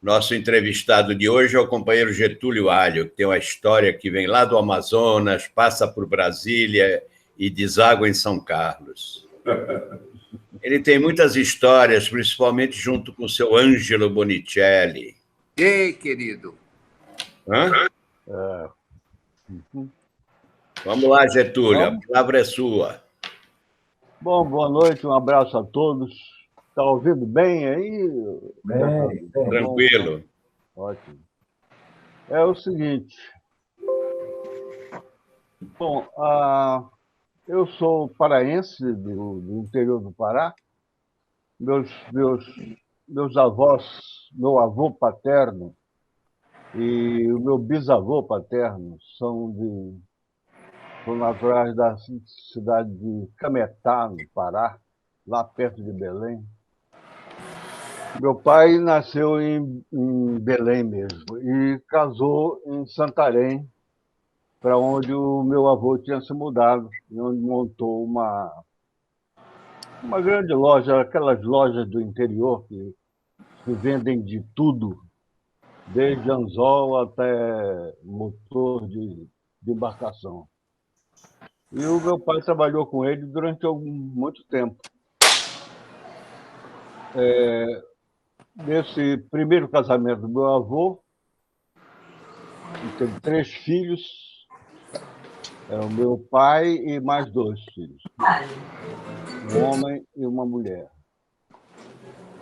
Nosso entrevistado de hoje é o companheiro Getúlio Alho, que tem uma história que vem lá do Amazonas, passa por Brasília e deságua em São Carlos. Ele tem muitas histórias, principalmente junto com o seu Ângelo Bonicelli. Ei, querido. Hã? Vamos lá, Getúlio, a palavra é sua. Bom, boa noite, um abraço a todos. Está ouvindo bem aí? Bem. Tranquilo. Ótimo. É o seguinte. Bom, eu sou paraense do interior do Pará. Meus avós, meu avô paterno e o meu bisavô paterno são naturais da cidade de Cametá, no Pará, lá perto de Belém. Meu pai nasceu em Belém mesmo e casou em Santarém, para onde o meu avô tinha se mudado, e onde montou uma grande loja, aquelas lojas do interior que vendem de tudo, desde anzol até motor de embarcação. E o meu pai trabalhou com ele durante muito tempo. Nesse primeiro casamento do meu avô, ele teve 3 filhos, o meu pai e mais 2 filhos, um homem e uma mulher.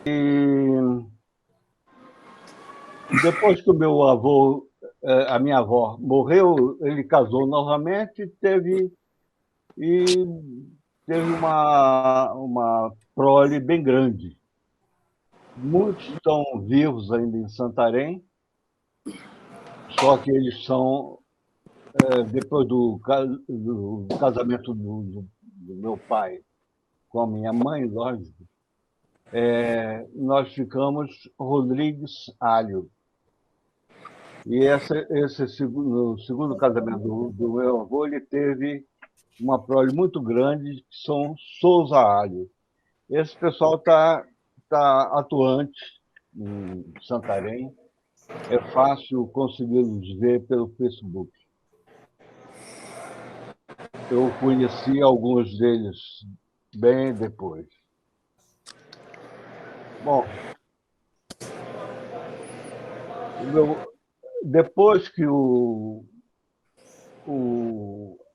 E depois que o meu avô, a minha avó morreu, ele casou novamente e teve uma prole bem grande. Muitos estão vivos ainda em Santarém, só que eles são, depois do casamento do meu pai com a minha mãe, lógico, nós ficamos Rodrigues Alho. E esse segundo casamento do meu avô, ele teve uma prole muito grande, que são Souza Alho. Esse pessoal tá atuante em Santarém. É fácil consegui-los ver pelo Facebook. Eu conheci alguns deles bem depois. Bom, depois que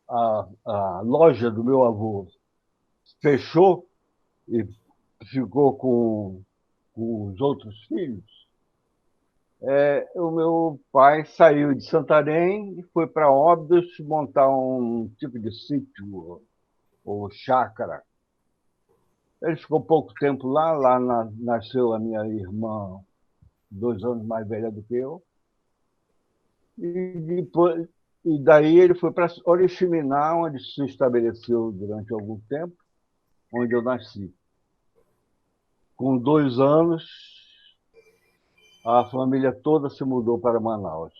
a loja do meu avô fechou e ficou com os outros filhos, o meu pai saiu de Santarém e foi para Óbidos montar um tipo de sítio ou chácara. Ele ficou pouco tempo lá nasceu a minha irmã, 2 anos mais velha do que eu. E daí ele foi para Oriximiná, onde se estabeleceu durante algum tempo, onde eu nasci. Com 2 anos, a família toda se mudou para Manaus.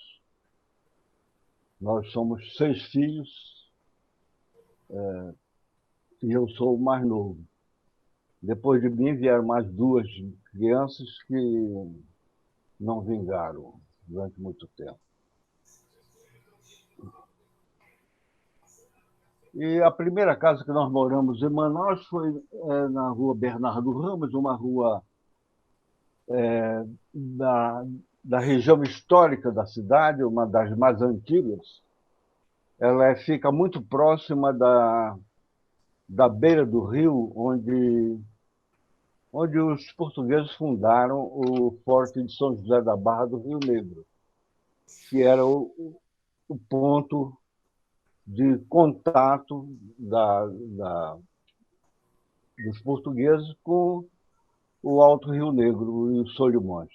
Nós somos 6 filhos, e eu sou o mais novo. Depois de mim vieram mais 2 crianças que não vingaram durante muito tempo. E a primeira casa que nós moramos em Manaus foi na rua Bernardo Ramos, uma rua da região histórica da cidade, uma das mais antigas. Ela fica muito próxima da beira do rio, onde os portugueses fundaram o Forte de São José da Barra do Rio Negro, que era o ponto de contato dos portugueses com o Alto Rio Negro e o Solimões.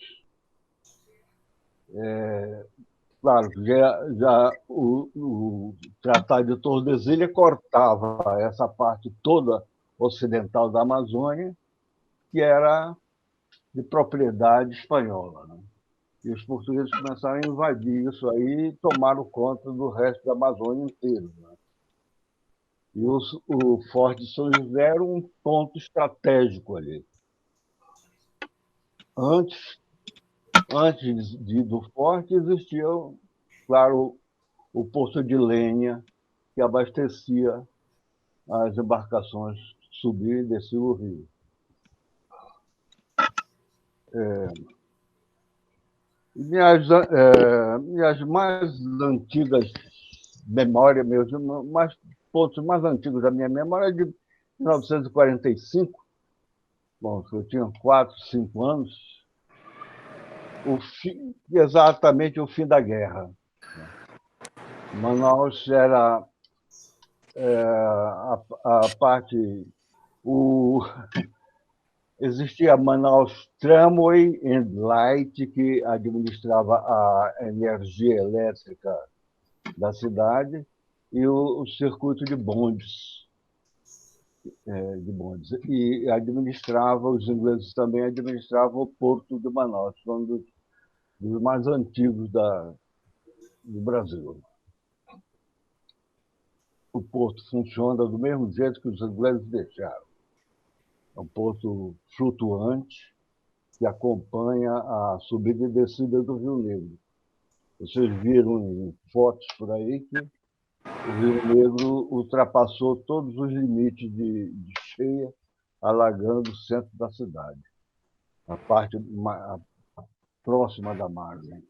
Claro, já o Tratado de Tordesilhas cortava essa parte toda ocidental da Amazônia, que era de propriedade espanhola, né? E os portugueses começaram a invadir isso aí e tomaram conta do resto da Amazônia inteira, né? E o Forte de São José era um ponto estratégico ali. Antes, antes do forte, existia, claro, o poço de lenha que abastecia as embarcações que subiam e desciam o rio. Minhas mais antigas memórias, mais pontos mais antigos da minha memória é de 1945. Bom, eu tinha 4, 5 anos, exatamente o fim da guerra. Manaus era a parte. Existia a Manaus Tramway and Light, que administrava a energia elétrica da cidade, e o circuito de bondes. E os ingleses também administravam o Porto de Manaus, um dos mais antigos do Brasil. O porto funciona do mesmo jeito que os ingleses deixaram. É um porto flutuante que acompanha a subida e descida do Rio Negro. Vocês viram em fotos por aí que o Rio Negro ultrapassou todos os limites de cheia, alagando o centro da cidade, a parte próxima da margem.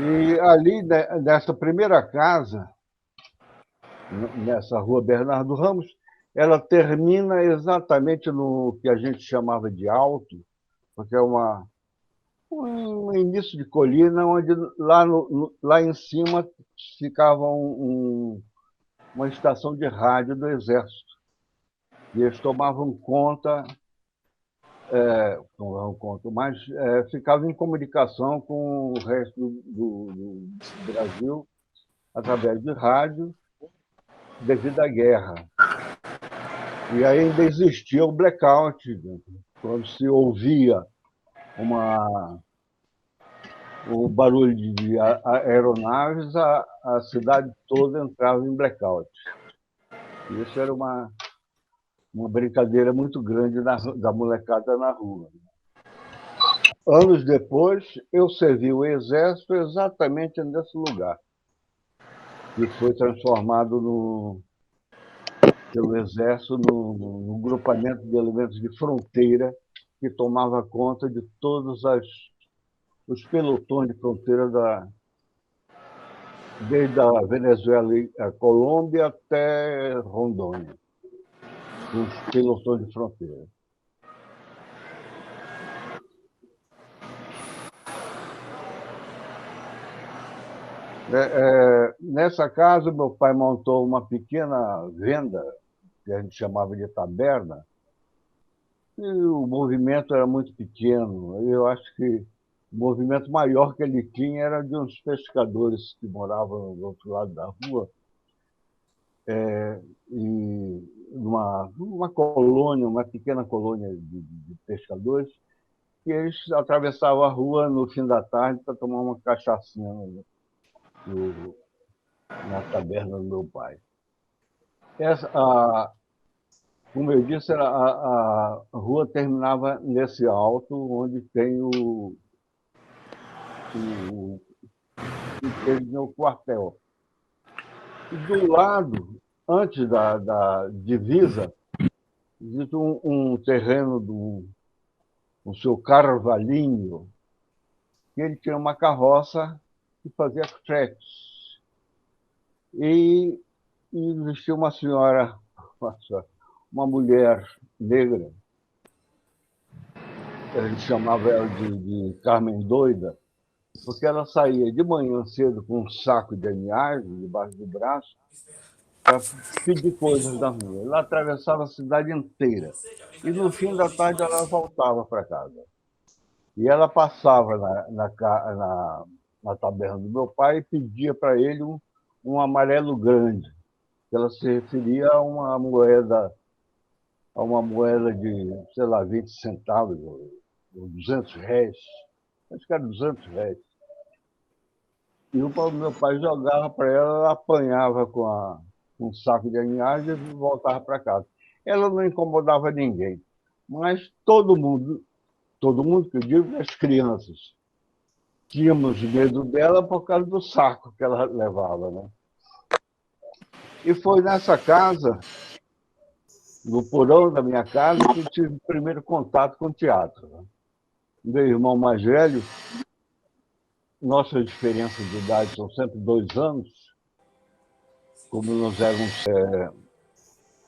E ali, nessa primeira casa, nessa rua Bernardo Ramos, ela termina exatamente no que a gente chamava de alto, porque é um início de colina, onde lá em cima ficava uma estação de rádio do Exército. E eles tomavam conta, mas ficavam em comunicação com o resto do Brasil através de rádio, devido à guerra. E ainda existia o blackout, quando se ouvia o barulho de aeronaves, a cidade toda entrava em blackout. E isso era uma brincadeira muito grande da molecada na rua. Anos depois, eu servi o Exército exatamente nesse lugar, que foi transformado pelo Exército no grupamento de elementos de fronteira que tomava conta de todos os pelotões de fronteira desde a Venezuela e a Colômbia até Rondônia, os pelotões de fronteira. Nessa casa, meu pai montou uma pequena venda, que a gente chamava de taberna, e o movimento era muito pequeno. Eu acho que o movimento maior que ele tinha era de uns pescadores que moravam do outro lado da rua, e uma colônia, uma pequena colônia de pescadores, que eles atravessavam a rua no fim da tarde para tomar uma cachaçinha na taberna do meu pai. Como eu disse, a rua terminava nesse alto, onde tem o quartel. E do lado, antes da divisa, existe um terreno do seu Carvalhinho, que ele tinha uma carroça que fazia fretes. E existia uma senhora, uma mulher negra, a gente chamava ela de Carmen Doida, porque ela saía de manhã cedo com um saco de aninhagem debaixo do braço para pedir coisas na rua. Ela atravessava a cidade inteira. E no fim da tarde ela voltava para casa. E ela passava na taberna do meu pai e pedia para ele um amarelo grande. Ela se referia a uma moeda de, sei lá, 20 centavos, ou 200 réis. Acho que era 200 réis. E o meu pai jogava para ela apanhava com um saco de aninhagem e voltava para casa. Ela não incomodava ninguém, mas todo mundo todo mundo, que eu digo, as crianças. Tínhamos medo dela por causa do saco que ela levava, né? E foi nessa casa, no porão da minha casa, que eu tive o primeiro contato com o teatro, né? Meu irmão mais velho, nossa diferença de idade são sempre 2 anos, como nós éramos.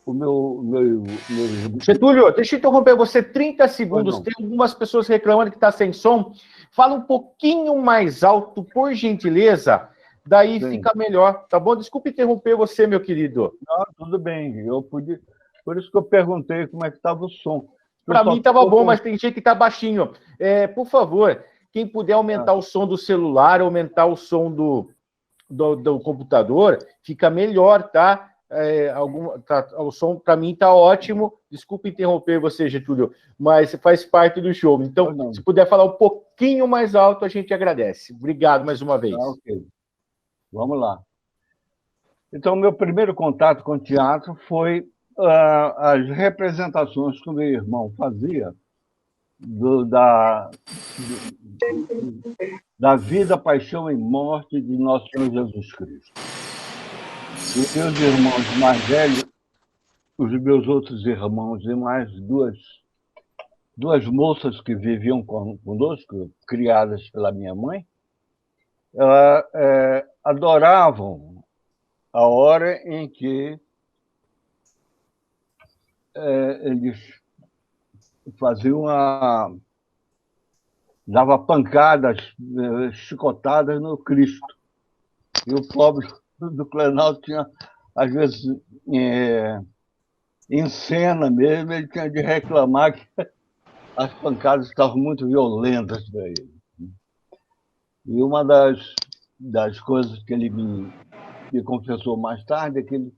O meu... Getúlio, deixa eu interromper você 30 segundos. Não. Tem algumas pessoas reclamando que está sem som. Fala um pouquinho mais alto, por gentileza. Daí Sim. fica melhor, tá bom? Desculpe interromper você, meu querido. Não, tudo bem. Eu podia... Por isso que eu perguntei como é que estava o som. Para mim estava bom, mas tem gente que está baixinho. Por favor, quem puder aumentar o som do celular, aumentar o som do computador, fica melhor, tá? O som para mim está ótimo. Desculpe interromper você, Getúlio, mas faz parte do show. Então, se puder falar um pouquinho mais alto, a gente agradece. Obrigado mais uma vez. Ok. Vamos lá. Então, meu primeiro contato com o teatro foi as representações que o meu irmão fazia da vida, paixão e morte de nosso Senhor Jesus Cristo. E meus irmãos mais velhos, os meus outros irmãos e mais duas moças que viviam conosco, criadas pela minha mãe, adoravam a hora em que eles faziam dava pancadas, chicotadas no Cristo. E o pobre do Clenal tinha, às vezes, em cena mesmo, ele tinha de reclamar que as pancadas estavam muito violentas para ele. E uma das coisas que ele me confessou mais tarde é que ele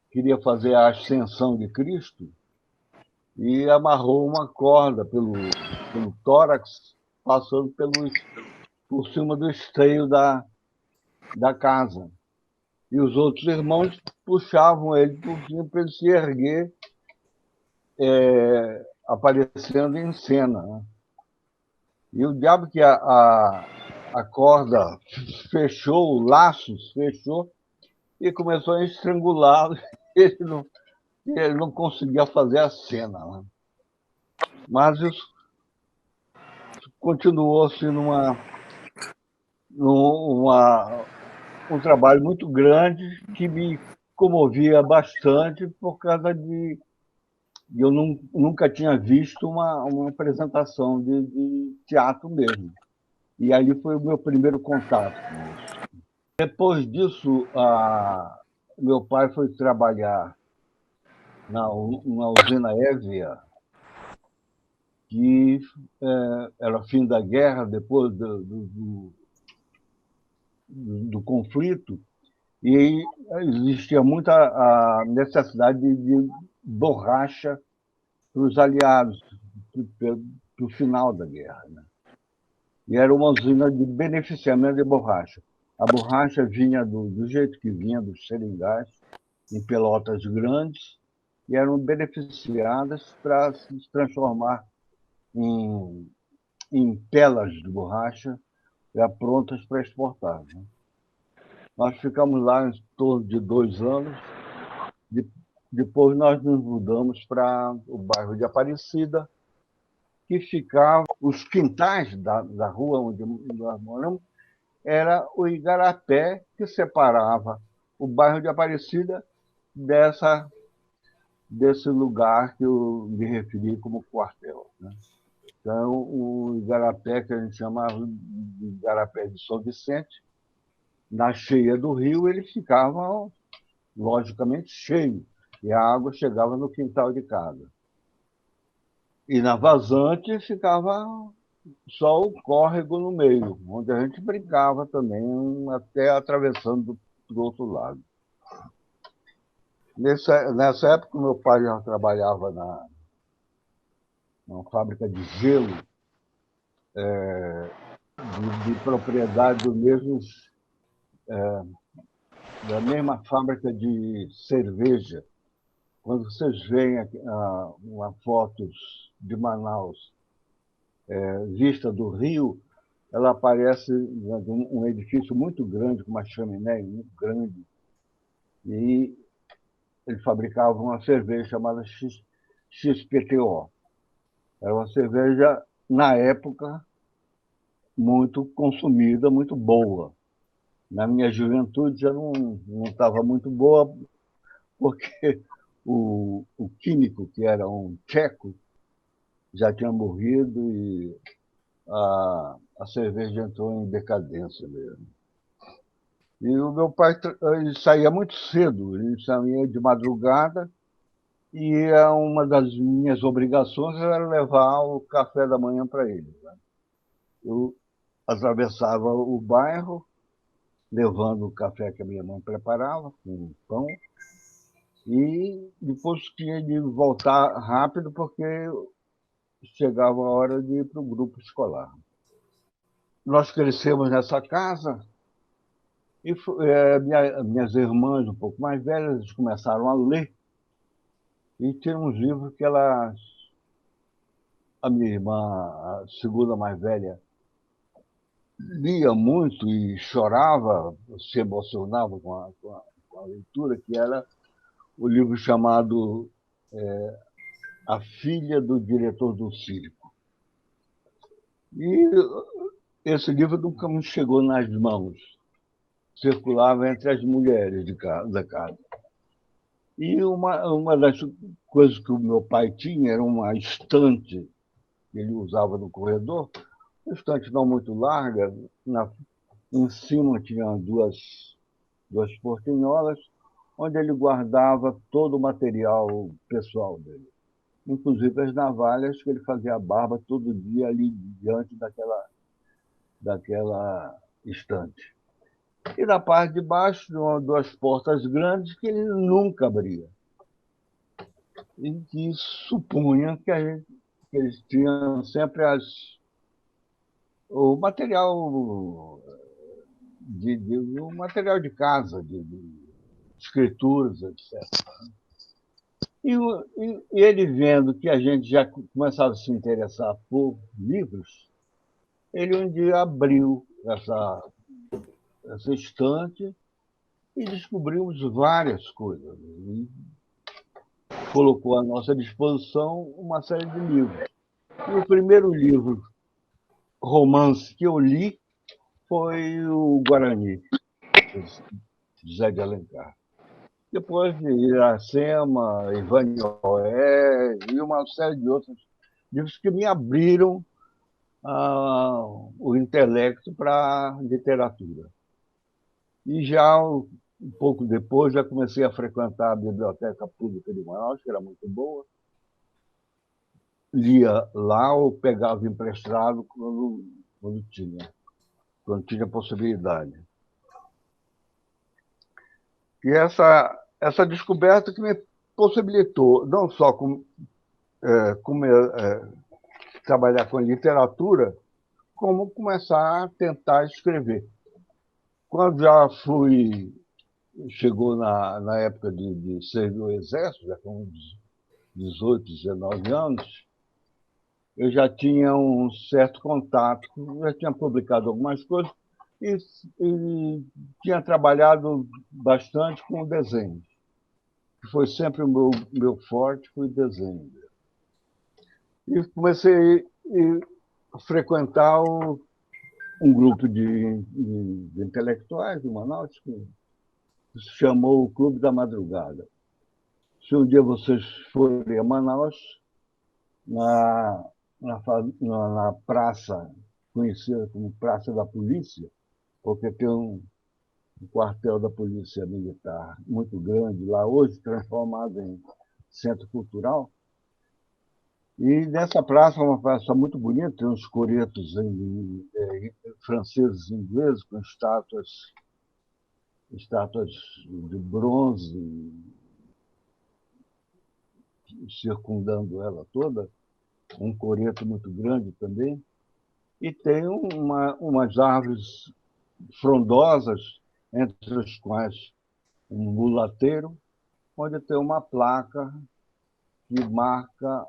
queria fazer a ascensão de Cristo e amarrou uma corda pelo tórax, passando por cima do esteio da casa. E os outros irmãos puxavam ele por cima para ele se erguer, aparecendo em cena, né? E o diabo que a corda fechou, o laço fechou, e começou a estrangulá-lo. Ele não conseguia fazer a cena, né? Mas isso continuou sendo um trabalho muito grande que me comovia bastante por causa de eu nunca tinha visto uma apresentação de teatro mesmo. E ali foi o meu primeiro contato com isso. Depois disso, meu pai foi trabalhar na usina Évia, que era fim da guerra, depois do conflito, e existia muita necessidade de borracha para os aliados, para o final da guerra, né? E era uma usina de beneficiamento de borracha. A borracha vinha do jeito que vinha, dos seringais, em pelotas grandes, e eram beneficiadas para se transformar em pelas de borracha já prontas para exportar, né? Nós ficamos lá em torno de 2 anos. Depois nós nos mudamos para o bairro de Aparecida, que ficava, os quintais da rua onde nós moramos, era o igarapé que separava o bairro de Aparecida desse lugar que eu me referi como quartel, né? Então, o igarapé, que a gente chamava de igarapé de São Vicente, na cheia do rio, ele ficava, logicamente, cheio, e a água chegava no quintal de casa. E na vazante ficava só o córrego no meio, onde a gente brincava também, até atravessando do outro lado. Nessa época, meu pai já trabalhava numa fábrica de gelo, de propriedade da mesma fábrica de cerveja. Quando vocês veem uma fotos de Manaus, vista do rio, ela parece um edifício muito grande, com uma chaminé muito grande. E ele fabricava uma cerveja chamada XPTO. Era uma cerveja, na época, muito consumida, muito boa. Na minha juventude já não estava muito boa, porque o químico, que era um tcheco, já tinha morrido e a cerveja entrou em decadência mesmo. E o meu pai ele saía muito cedo, ele saía de madrugada, e uma das minhas obrigações era levar o café da manhã para ele. Eu atravessava o bairro, levando o café que a minha mãe preparava, com pão, e depois tinha de voltar rápido, porque chegava a hora de ir para o grupo escolar. Nós crescemos nessa casa, e minhas irmãs, um pouco mais velhas, começaram a ler, e tinha uns livros que elas... A minha irmã, a segunda mais velha, lia muito e chorava, se emocionava com a leitura, que era o livro chamado A Filha do Diretor do Circo. E esse livro nunca me chegou nas mãos, circulava entre as mulheres da casa. E uma das coisas que o meu pai tinha era uma estante que ele usava no corredor, uma estante não muito larga, em cima tinha duas portinholas, onde ele guardava todo o material pessoal dele, inclusive as navalhas, que ele fazia a barba todo dia ali diante daquela estante. E na parte de baixo, duas portas grandes que ele nunca abria. E que supunha que eles tinham sempre o material o material de casa, de escrituras, etc. E ele vendo que a gente já começava a se interessar por livros, ele um dia abriu essa estante e descobrimos várias coisas. E colocou à nossa disposição uma série de livros. E o primeiro livro, romance, que eu li foi o Guarani, de José de Alencar. Depois de Iracema, Ivanhoé e uma série de outros livros que me abriram o intelecto para a literatura. E já um pouco depois já comecei a frequentar a Biblioteca Pública de Manaus, que era muito boa. Lia lá ou pegava emprestado quando tinha possibilidade. E essa descoberta que me possibilitou não só trabalhar com literatura, como começar a tentar escrever. Quando já chegou na época de servir o Exército, já com uns 18, 19 anos, eu já tinha um certo contato, já tinha publicado algumas coisas e tinha trabalhado bastante com o desenho, que foi sempre o meu forte, foi o desenho. E comecei a frequentar um grupo de intelectuais de Manaus, que se chamou o Clube da Madrugada. Se um dia vocês forem a Manaus, na praça, conhecida como Praça da Polícia, porque tem um quartel da Polícia Militar muito grande lá, hoje transformado em centro cultural. E nessa praça, uma praça muito bonita, tem uns coretos franceses e ingleses, com estátuas de bronze circundando ela toda, um coreto muito grande também, e tem umas árvores frondosas, entre as quais um mulateiro, onde tem uma placa que marca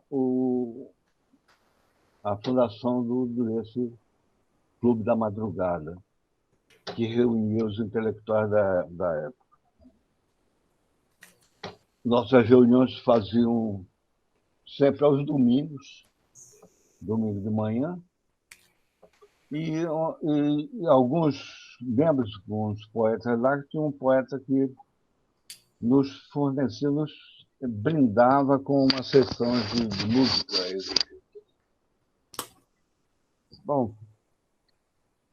a fundação desse Clube da Madrugada, que reunia os intelectuais da época. Nossas reuniões se faziam sempre aos domingos, domingo de manhã, e alguns membros, alguns poetas lá, que tinha um poeta que nos fornecia, nos brindava com uma sessão de música. Bom,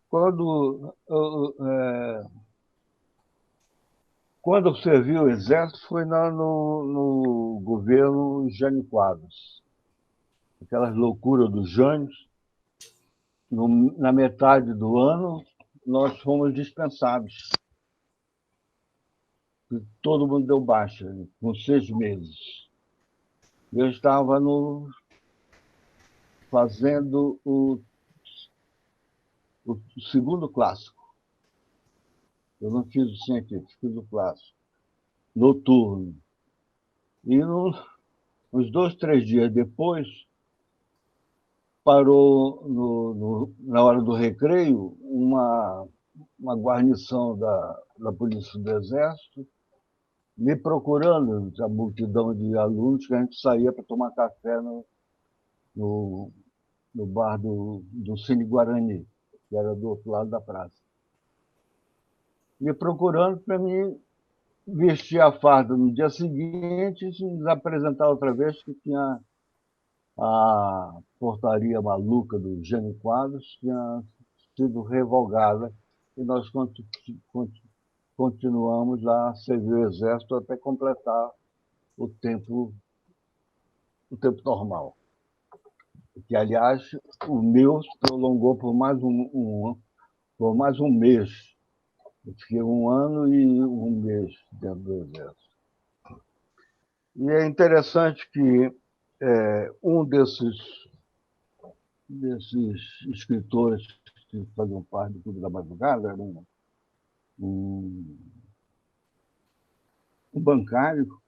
quando eu servi o Exército, foi no governo Jânio Quadros. Aquelas loucuras dos Jânios. Na metade do ano, nós fomos dispensados. Todo mundo deu baixa, com 6 meses. Eu estava fazendo o segundo clássico. Eu não fiz o científico, fiz o clássico. Noturno. E uns 2, 3 dias depois, parou na hora do recreio uma guarnição da Polícia do Exército, me procurando, a multidão de alunos, que a gente saía para tomar café no bar do Cine Guarani, que era do outro lado da praça. Me procurando para mim vestir a farda no dia seguinte e nos apresentar outra vez, que tinha a portaria maluca do Jânio Quadros tinha sido revogada e nós continuamos lá a servir o Exército até completar o tempo normal. Que, aliás, o meu se prolongou por mais um mês. Eu fiquei 1 ano e 1 mês dentro do Exército. E é interessante que um desses escritores que faziam parte do Clube da Madrugada era um bancário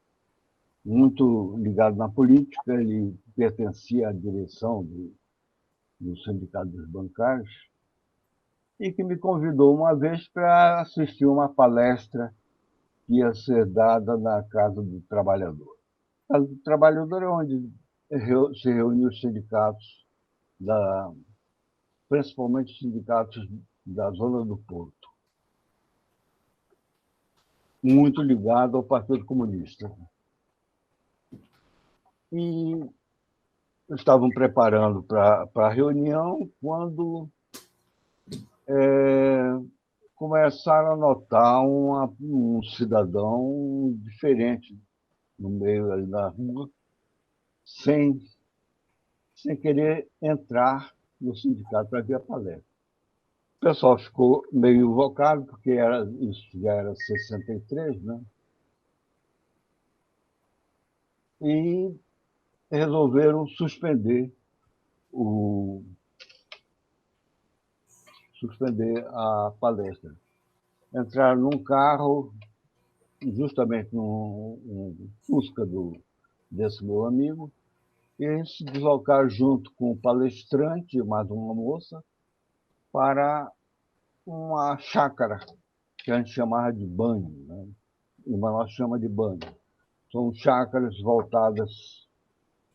muito ligado na política. Ele pertencia à direção do Sindicato dos Bancários e que me convidou uma vez para assistir uma palestra que ia ser dada na Casa do Trabalhador. A Casa do Trabalhador é onde se reuniam os sindicatos, principalmente os sindicatos da Zona do Porto, muito ligado ao Partido Comunista. E estavam preparando para a reunião quando começaram a notar um cidadão diferente no meio ali da rua, sem querer entrar no sindicato para ver a palestra. O pessoal ficou meio invocado, porque isso já era 63, né? E resolveram suspender a palestra. Entraram num carro, justamente num Fusca desse meu amigo, e se deslocaram junto com o palestrante, mais uma moça, para uma chácara, que a gente chamava de banho, né? E nós chamamos de banho. São chácaras voltadas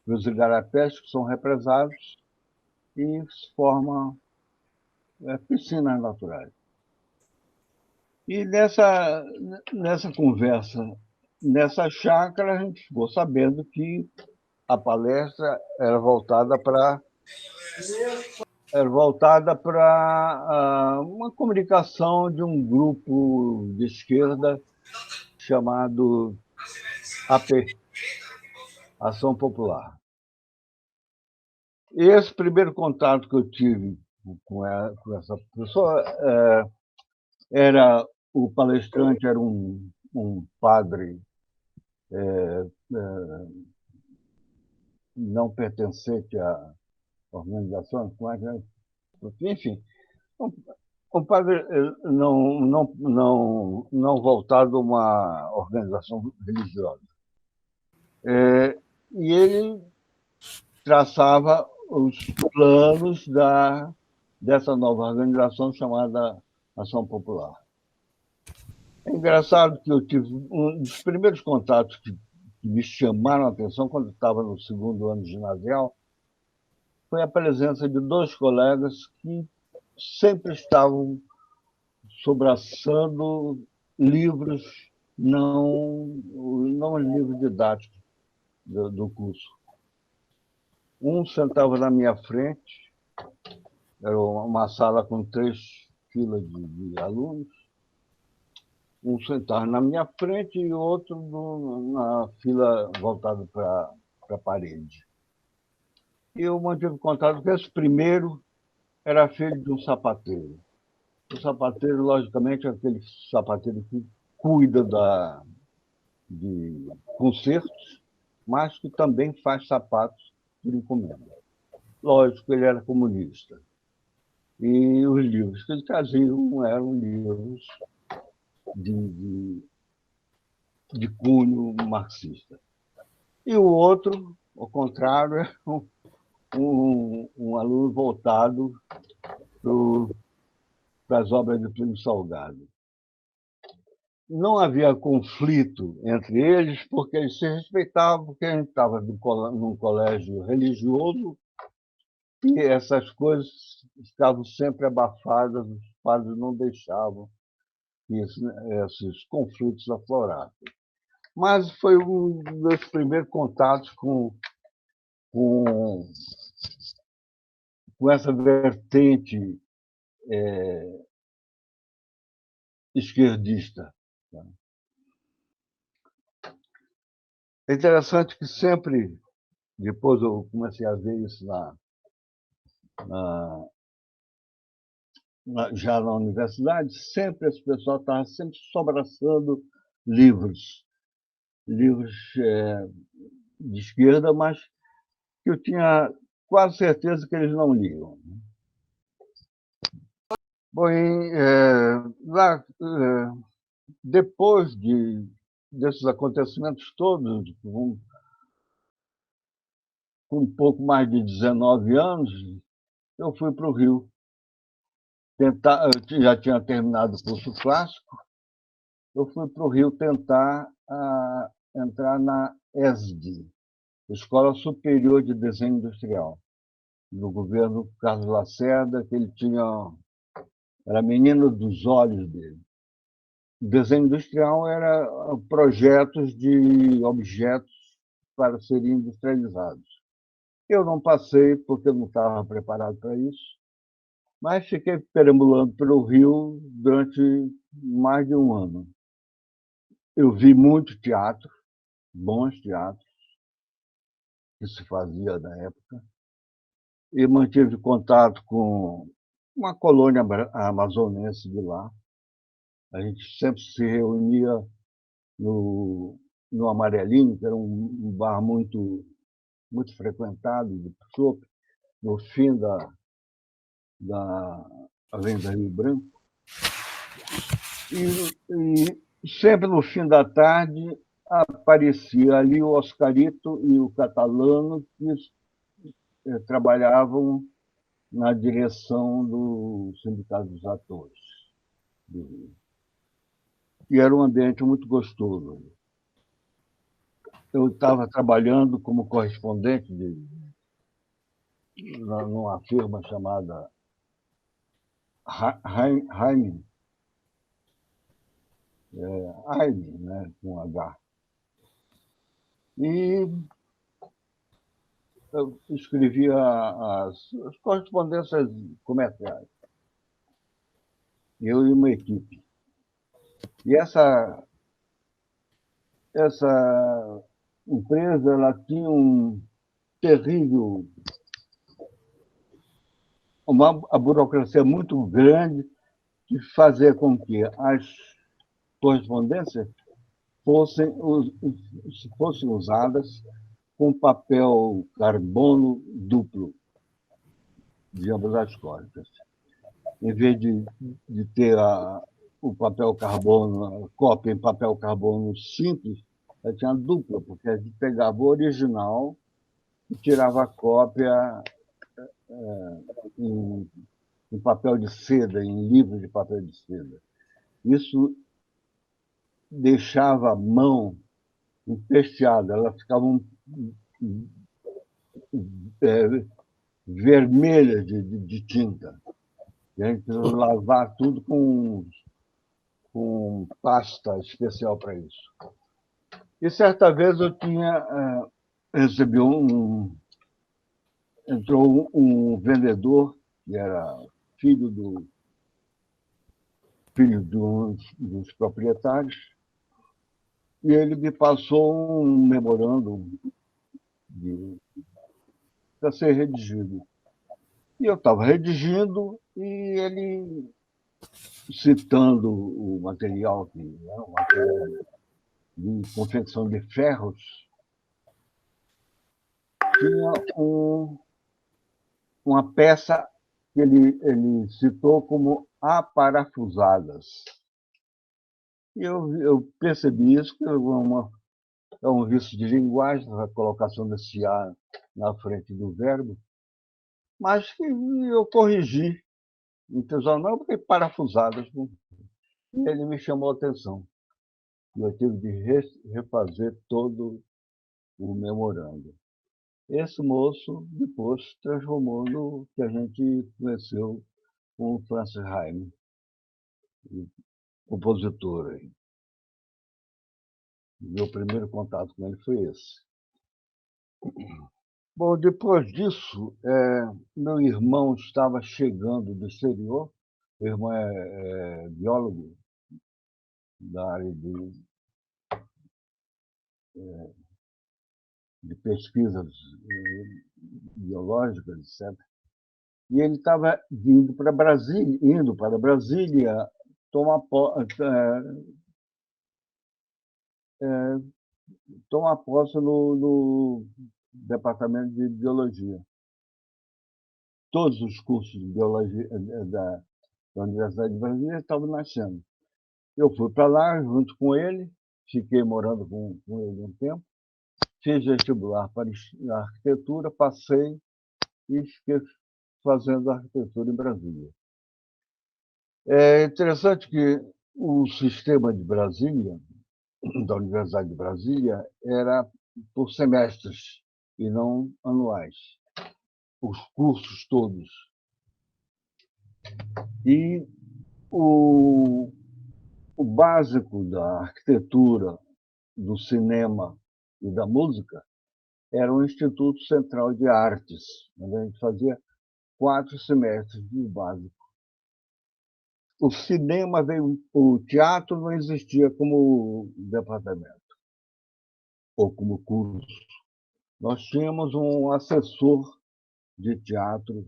para os igarapés, que são represados, e se formam piscinas naturais. E nessa conversa, nessa chácara, a gente ficou sabendo que a palestra era voltada para uma comunicação de um grupo de esquerda chamado AP, Ação Popular. E esse primeiro contato que eu tive com essa pessoa o palestrante era um padre não pertencente à organização, enfim, um padre não voltado a uma organização religiosa. E ele traçava os planos dessa nova organização chamada Ação Popular. É engraçado que eu tive um dos primeiros contatos que me chamaram a atenção quando eu estava no segundo ano ginasial foi a presença de dois colegas que sempre estavam sobraçando livros, não livros didáticos do curso. Um sentava na minha frente, era uma sala com 3 filas de alunos, um sentava na minha frente e o outro na fila voltada para a parede. E eu mantive contato que esse primeiro era filho de um sapateiro. O sapateiro, logicamente, é aquele sapateiro que cuida de concertos, mas que também faz sapatos por encomenda. Lógico, ele era comunista. E os livros que ele traziam eram livros de cunho marxista. E o outro, ao contrário, é um aluno voltado para as obras de Plínio Salgado. Não havia conflito entre eles, porque eles se respeitavam, porque a gente estava num colégio religioso e essas coisas ficavam sempre abafadas, os padres não deixavam que esses conflitos aflorassem. Mas foi um dos meus primeiros contatos com essa vertente esquerdista. É interessante que sempre, depois eu comecei a ver isso já na universidade, sempre esse pessoal estava sempre sobraçando livros de esquerda, mas que eu tinha quase certeza que eles não liam. Bom, depois desses acontecimentos todos, com um pouco mais de 19 anos, eu fui para o Rio. Eu já tinha terminado o curso clássico, eu fui para o Rio tentar entrar na ESD, Escola Superior de Desenho Industrial, do governo Carlos Lacerda, que ele era menino dos olhos dele. O desenho industrial era projetos de objetos para serem industrializados. Eu não passei, porque eu não estava preparado para isso, mas fiquei perambulando pelo Rio durante mais de um ano. Eu vi muito teatro, bons teatros, que se fazia na época, e mantive contato com uma colônia amazonense de lá. A gente sempre se reunia no Amarelinho, que era um bar muito frequentado de chopp, no fim da Avenida Rio Branco. E sempre no fim da tarde aparecia ali o Oscarito e o Catalano, que trabalhavam na direção do Sindicato dos Atores do Rio. E era um ambiente muito gostoso. Eu estava trabalhando como correspondente numa firma chamada Jaime, né, com H. E eu escrevia as correspondências comerciais. Eu e uma equipe. E essa empresa, ela tinha uma burocracia muito grande que fazia com que as correspondências fossem usadas com papel carbono duplo de ambas as costas. Em vez de ter o papel carbono, a cópia em papel carbono simples, ela tinha dupla, porque a gente pegava o original e tirava a cópia em papel de seda, em livro de papel de seda. Isso deixava a mão empesteada, elas ficavam vermelhas de tinta. E a gente precisa lavar tudo com pasta especial para isso. E certa vez eu recebi entrou um vendedor, que era filho de um dos proprietários, e ele me passou um memorando para ser redigido. E eu estava redigindo e ele, citando o material, que é um material de confecção de ferros, tinha uma peça que ele citou como aparafusadas. E eu percebi isso, que é um vício de linguagem, a colocação desse A na frente do verbo, mas que eu corrigi. Então, não, porque parafusadas. E ele me chamou a atenção. E eu tive de refazer todo o memorando. Esse moço depois se transformou no que a gente conheceu como Francis Haim, compositor. Meu primeiro contato com ele foi esse. Bom, depois disso, meu irmão estava chegando do exterior. Meu irmão é biólogo da área de pesquisas biológicas, etc. E ele estava indo para Brasília tomar posse no departamento de biologia. Todos os cursos de biologia da Universidade de Brasília estavam nascendo. Eu fui para lá junto com ele, fiquei morando com ele um tempo, fiz vestibular para arquitetura, passei e fiquei fazendo arquitetura em Brasília. É interessante que o sistema de Brasília, da Universidade de Brasília, era por semestres e não anuais. Os cursos todos. E o básico da arquitetura, do cinema e da música era o Instituto Central de Artes, onde a gente fazia 4 semestres de básico. O cinema o teatro não existia como departamento ou como curso. Nós tínhamos um assessor de teatro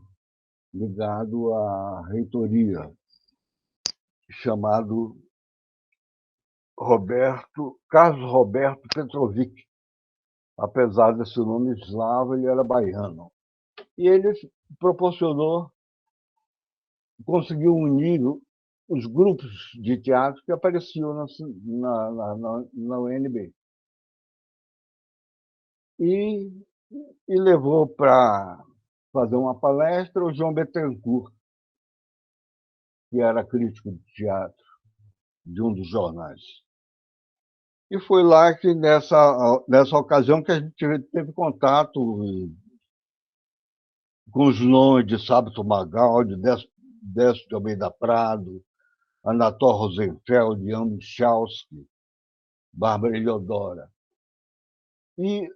ligado à reitoria, chamado Carlos Roberto Petrovic. Apesar desse nome eslavo, ele era baiano. E ele conseguiu unir os grupos de teatro que apareciam na UNB. E levou para fazer uma palestra o João Bettencourt, que era crítico de teatro de um dos jornais. E foi lá que, nessa ocasião, que a gente teve contato com os nomes de Sábio Magaldi, Décio de Almeida Prado, Anatol Rosenfeld, Jan Michalski, Bárbara Eliodora. E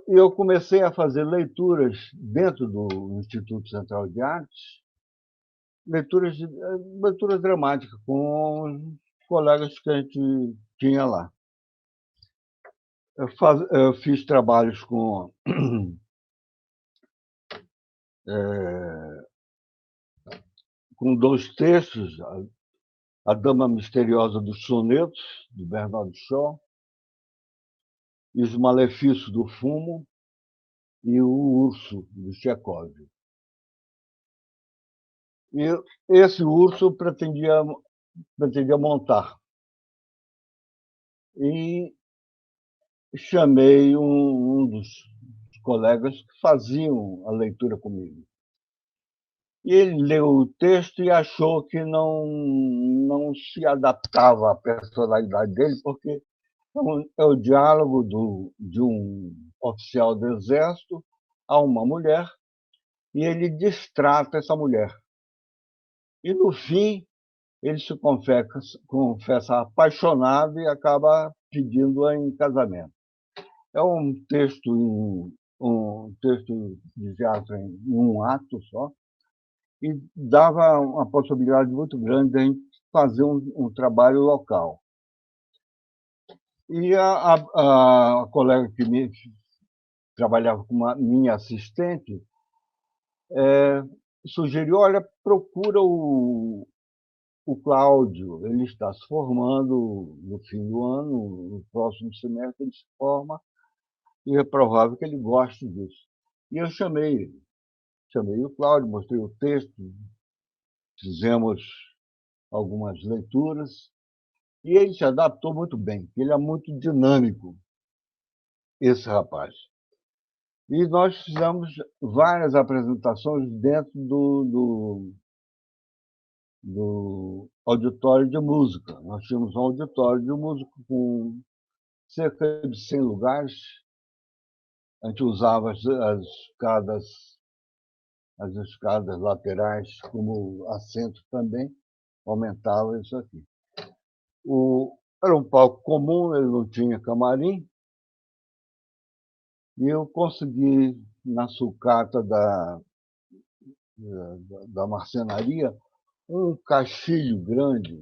eu comecei a fazer leituras dentro do Instituto Central de Artes, leituras dramáticas com os colegas que a gente tinha lá. Eu fiz trabalhos com dois textos, A Dama Misteriosa dos Sonetos, de Bernardo Shaw, e Os Malefícios do Fumo, e O Urso, de Chekhov. E esse urso pretendia montar. E chamei um dos colegas que faziam a leitura comigo. E ele leu o texto e achou que não se adaptava à personalidade dele, porque é o diálogo de um oficial do Exército a uma mulher, e ele destrata essa mulher. E, no fim, ele se confessa apaixonado e acaba pedindo-a em casamento. É um texto de teatro em um ato só, e dava uma possibilidade muito grande de a gente fazer um trabalho local. E a colega que trabalhava com minha assistente sugeriu, olha, procura o Cláudio, ele está se formando no fim do ano, no próximo semestre ele se forma, e é provável que ele goste disso. E eu chamei o Cláudio, mostrei o texto, fizemos algumas leituras, e ele se adaptou muito bem, ele é muito dinâmico, esse rapaz. E nós fizemos várias apresentações dentro do auditório de música. Nós tínhamos um auditório de música com cerca de 100 lugares. A gente usava as escadas laterais como assento também, aumentava isso aqui. Era um palco comum, ele não tinha camarim, e eu consegui, na sucata da marcenaria, um caixilho grande,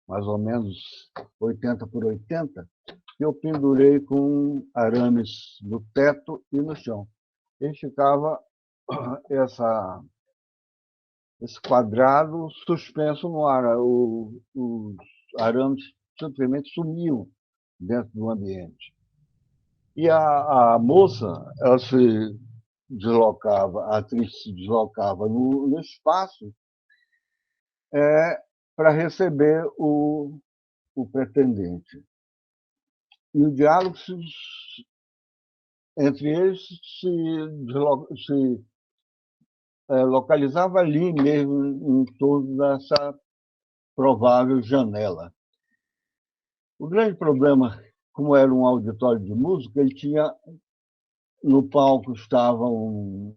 mais ou menos 80 por 80, que eu pendurei com arames no teto e no chão. E ficava esse quadrado suspenso no ar. Os arames simplesmente sumiam dentro do ambiente. E a moça, ela se deslocava, a atriz se deslocava no espaço para receber o pretendente. E o diálogo entre eles se localizava ali mesmo, em torno dessa provável janela. O grande problema, como era um auditório de música, ele tinha, no palco estava um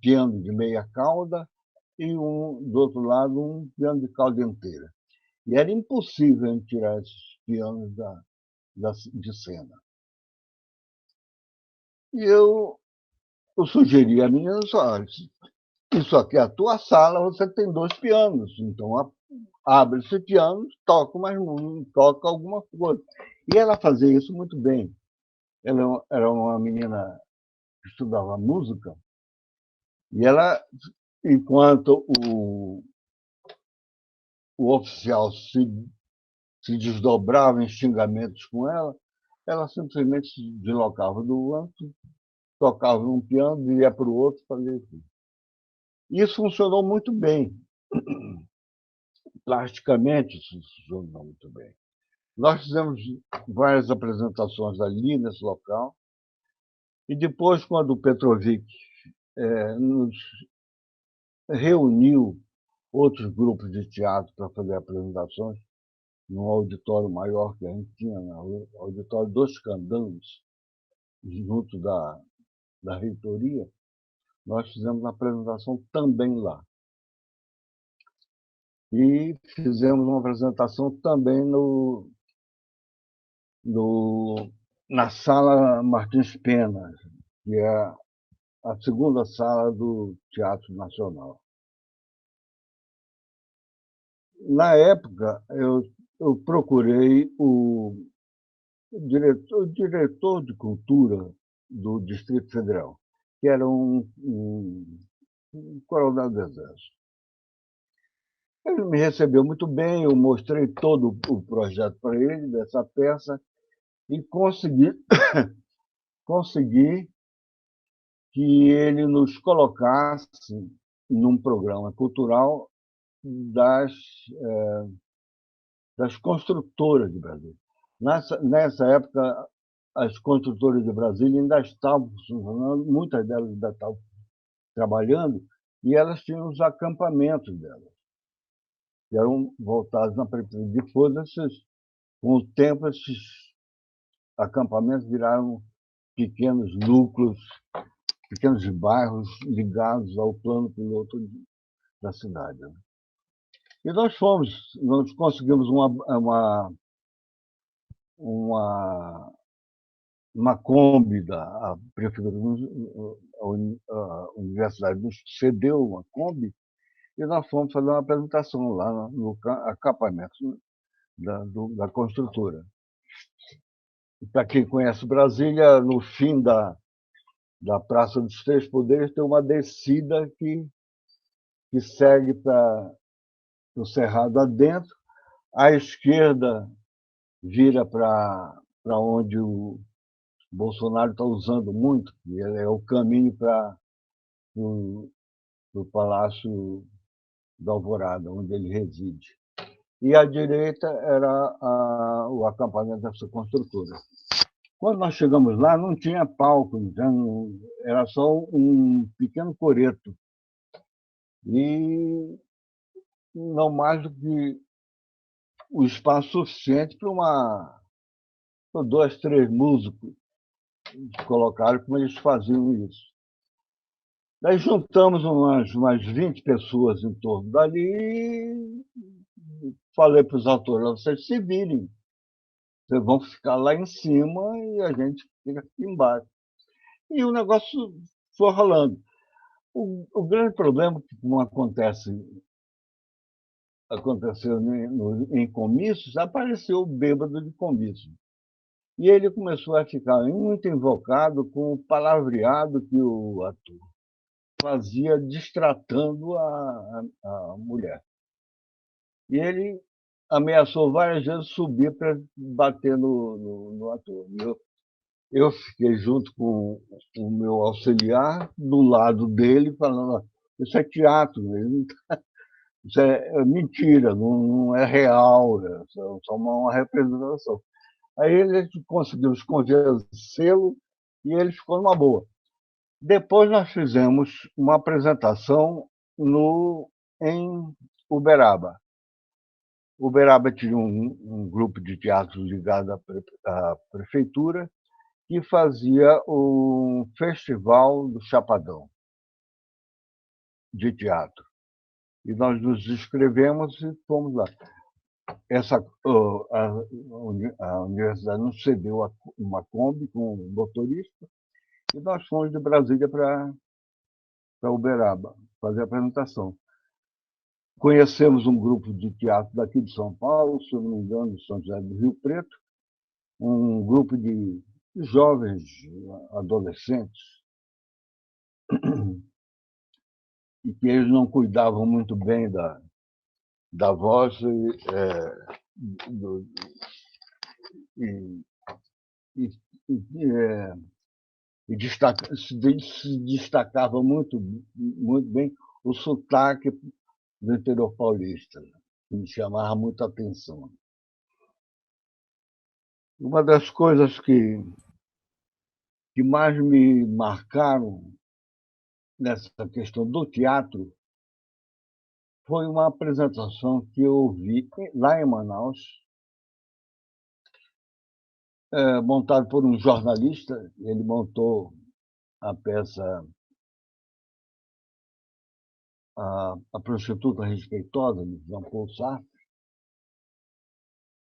piano de meia cauda e do outro lado um piano de cauda inteira. E era impossível tirar esses pianos de cena. E eu sugeri a meninas, olha, isso aqui é a tua sala, você tem 2 pianos, então abre esse piano, toca alguma coisa. E ela fazia isso muito bem. Ela era uma menina que estudava música, e ela, enquanto o oficial se desdobrava em xingamentos com ela simplesmente se deslocava do banco, tocava um piano, ia para o outro, fazia isso. Isso funcionou muito bem. Plasticamente, isso funcionou muito bem. Nós fizemos várias apresentações ali nesse local, e depois, quando o Petrovic nos reuniu outros grupos de teatro para fazer apresentações, num auditório maior que a gente tinha, no auditório dos Candangos, junto da reitoria, nós fizemos uma apresentação também lá. E fizemos uma apresentação também na Sala Martins Pena, que é a segunda sala do Teatro Nacional. Na época, eu procurei o diretor de cultura do Distrito Federal, que era um coronel do Exército. Ele me recebeu muito bem, eu mostrei todo o projeto para ele, dessa peça, e consegui que ele nos colocasse num programa cultural das construtoras de Brasília. Nessa época, as construtoras de Brasília ainda estavam funcionando, muitas delas ainda estavam trabalhando, e elas tinham os acampamentos delas, que eram voltados na prefeitura de Foz. Com o tempo, esses acampamentos viraram pequenos núcleos, pequenos bairros ligados ao plano piloto da cidade. E nós conseguimos uma Kombi da prefeitura, a universidade nos cedeu uma Kombi, e nós fomos fazer uma apresentação lá no acampamento da construtora. Para quem conhece Brasília, no fim da Praça dos Três Poderes tem uma descida que segue para o Cerrado adentro. À esquerda vira para onde o Bolsonaro está usando muito, que é o caminho para o Palácio da Alvorada, onde ele reside. E à direita era o acampamento dessa construtora. Quando nós chegamos lá, não tinha palco, então era só um pequeno coreto. E não mais do que o espaço suficiente para 2, 3 músicos colocaram como eles faziam isso. Daí juntamos umas 20 pessoas em torno dali e falei para os autores: vocês se virem, vocês vão ficar lá em cima e a gente fica aqui embaixo. E o negócio foi rolando. O grande problema que não aconteceu em comícios, apareceu o bêbado de comício. E ele começou a ficar muito invocado com o palavreado que o ator fazia destratando a mulher. E ele ameaçou várias vezes subir para bater no ator. Eu fiquei junto com o meu auxiliar do lado dele, falando: isso é teatro, isso é mentira, não é real, é só uma representação. Aí ele conseguimos convencê-lo e ele ficou numa boa. Depois nós fizemos uma apresentação em Uberaba. Uberaba tinha um grupo de teatro ligado à prefeitura que fazia um festival do Chapadão de teatro. E nós nos inscrevemos e fomos lá. A universidade nos cedeu uma Kombi com um motorista e nós fomos de Brasília para Uberaba fazer a apresentação. Conhecemos um grupo de teatro daqui de São Paulo, se não me engano, de São José do Rio Preto, um grupo de jovens adolescentes, e que eles não cuidavam muito bem da voz se destacava muito bem o sotaque do interior paulista, que me chamava muita atenção. Uma das coisas que mais me marcaram nessa questão do teatro foi uma apresentação que eu vi lá em Manaus, montado por um jornalista. Ele montou a peça A Prostituta Respeitosa, de Jean-Paul Sartre,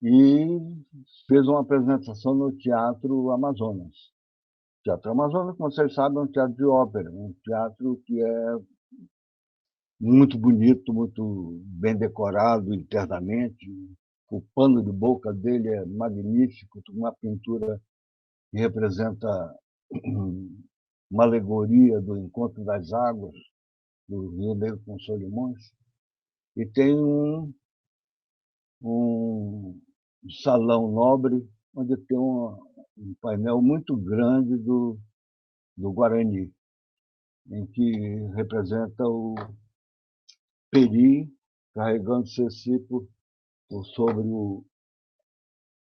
e fez uma apresentação no Teatro Amazonas. O Teatro Amazonas, como vocês sabem, é um teatro de ópera, um teatro que é muito bonito, muito bem decorado internamente. O pano de boca dele é magnífico, uma pintura que representa uma alegoria do encontro das águas do Rio Negro com Solimões. E tem um salão nobre, onde tem um painel muito grande do Guarani, em que representa o Peri carregando Ceci sobre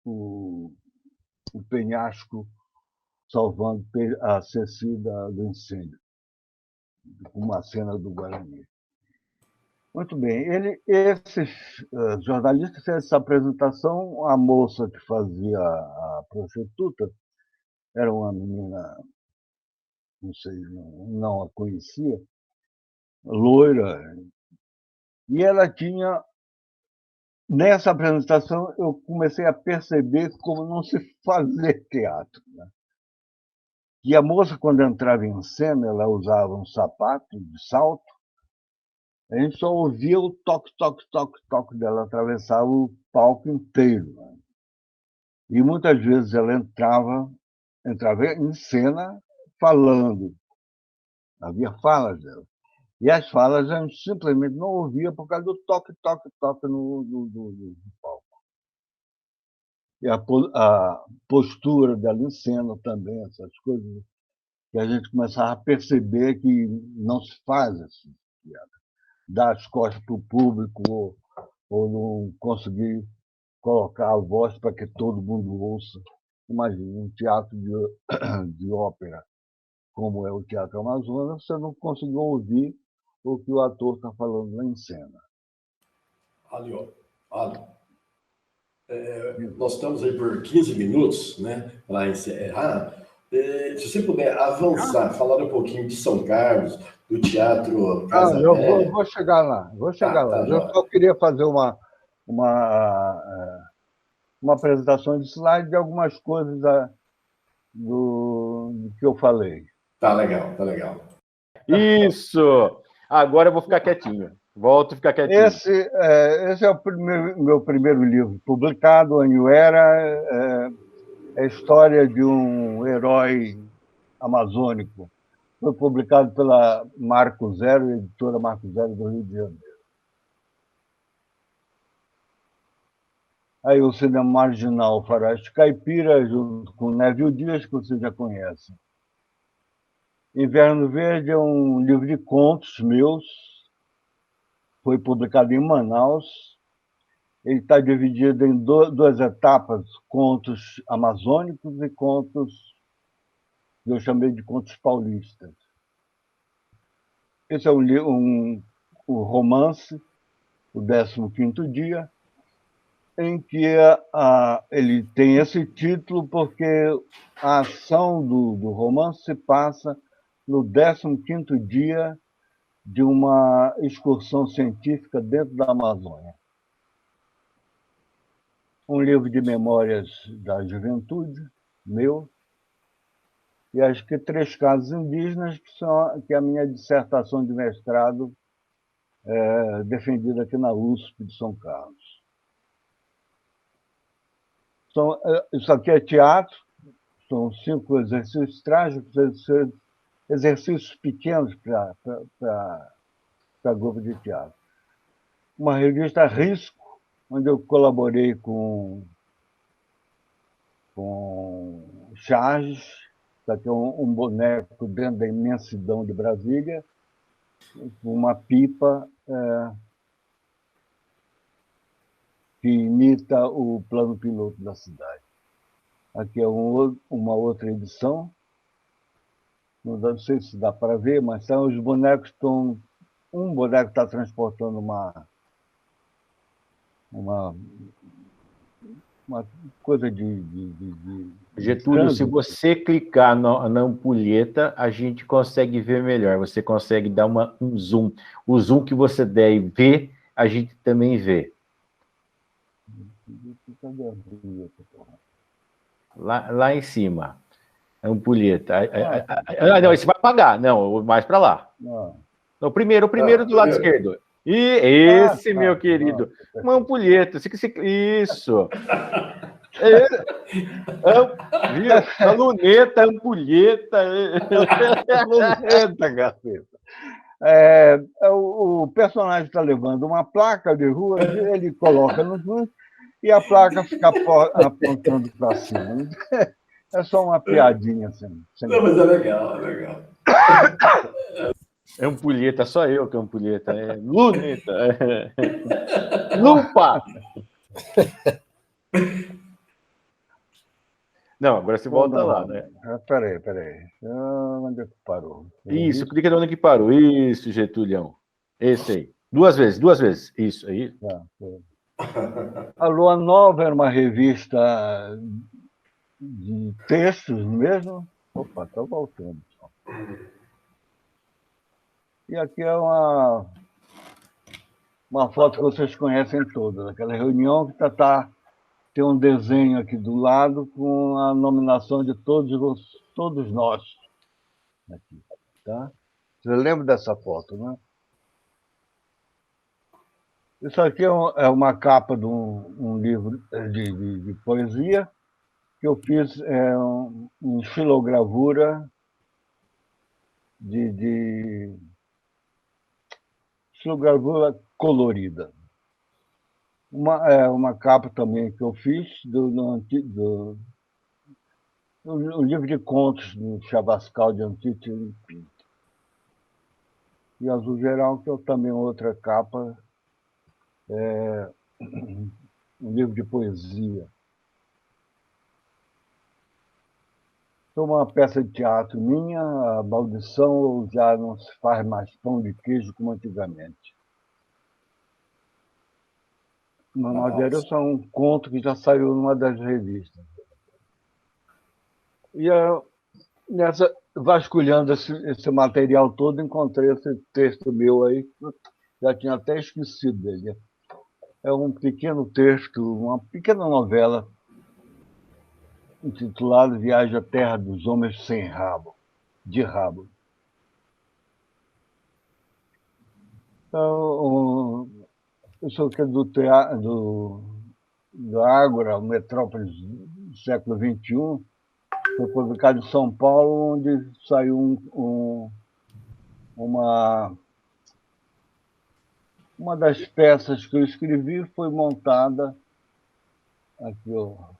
o penhasco salvando a Ceci do incêndio, uma cena do Guarani. Muito bem. Esse jornalista fez essa apresentação, a moça que fazia a prostituta era uma menina, não sei, não a conhecia, loira, e ela tinha, nessa apresentação, eu comecei a perceber como não se fazer teatro, né? E a moça, quando entrava em cena, ela usava um sapato de salto, a gente só ouvia o toque, toque, toque, toque dela atravessar o palco inteiro, né? E muitas vezes ela entrava em cena falando. Havia falas dela. E as falas a gente simplesmente não ouvia por causa do toque, toque, toque no palco. E a postura dela em cena também, essas coisas, que a gente começava a perceber que não se faz assim. Dar as costas para o público ou não conseguir colocar a voz para que todo mundo ouça. Imagina, um teatro de ópera, como é o Teatro Amazonas, você não conseguiu ouvir o que o ator está falando lá em cena. Alio, nós estamos aí por 15 minutos, né, para encerrar. Se você puder avançar, falar um pouquinho de São Carlos, do Teatro Casa Velha. Eu vou chegar lá, lá. Eu só queria fazer uma apresentação de slide de algumas coisas do que eu falei. Tá legal. Isso! Agora eu vou ficar quietinho. Volto a ficar quietinho. Esse é o meu primeiro livro publicado, Anhuera, é a história de um herói amazônico. Foi publicado pela Marco Zero, editora Marco Zero do Rio de Janeiro. Aí o Cinema Marginal Faroeste Caipira, junto com Névio Dias, que você já conhece. Inverno Verde é um livro de contos meus, foi publicado em Manaus. Ele está dividido em duas etapas, contos amazônicos e contos que eu chamei de contos paulistas. Esse é um romance, o 15º Dia, em que ele tem esse título porque a ação do romance se passa no 15º dia de uma excursão científica dentro da Amazônia. Um livro de memórias da juventude, meu, e acho que 3 casos indígenas, que é a minha dissertação de mestrado defendida aqui na USP de São Carlos. Isso aqui é teatro, são 5 exercícios trágicos, exercícios pequenos para grupo de teatro. Uma revista Risco, onde eu colaborei com Charges, que é um boneco dentro da imensidão de Brasília, com uma pipa que imita o plano piloto da cidade. Aqui é uma outra edição. Não sei se dá para ver, mas são os bonecos que estão... Um boneco está transportando uma coisa de Getúlio, se você clicar na ampulheta, a gente consegue ver melhor. Você consegue dar um zoom. O zoom que você der e ver, a gente também vê. Lá em cima. Ampulheta. Não, esse vai apagar. Não, mais para lá. O primeiro do lado esquerdo. E esse, meu querido. Uma ampulheta. Isso. A luneta, ampulheta. Luneta, gaceta. O personagem está levando uma placa de rua, ele coloca no chão e a placa fica apontando para cima. É só uma piadinha assim. Não, mas é legal. É ampulheta, só eu que é ampulheta. Luneta. Lupa. Não, agora você volta lá, né? Peraí. Onde é que parou? Isso, clica no onde que parou. Isso, Getulião. Esse aí. Duas vezes. Isso aí. A Lua Nova era uma revista de textos mesmo. Opa, está voltando. E aqui é uma foto que vocês conhecem todas, aquela reunião que tem um desenho aqui do lado com a nominação de todos nós. Aqui, tá? Você lembra dessa foto, né? Isso aqui é uma capa de um livro de poesia que eu fiz em xilogravura xilogravura colorida. Uma capa também que eu fiz do livro de contos do Chavascal de Antítilo Pinto. E Azul Geral, que é também outra capa, um livro de poesia. Foi uma peça de teatro minha, a Maldição, já não se faz mais pão de queijo como antigamente. Madeira é um conto que já saiu numa das revistas. E vasculhando esse material todo, encontrei esse texto meu aí, já tinha até esquecido dele. É um pequeno texto, uma pequena novela, intitulado Viagem à Terra dos Homens Sem Rabo, de Rabo. Então, eu sou aqui do Ágora, Metrópolis do século XXI, foi publicado em São Paulo, onde saiu uma das peças que eu escrevi foi montada aqui, ó.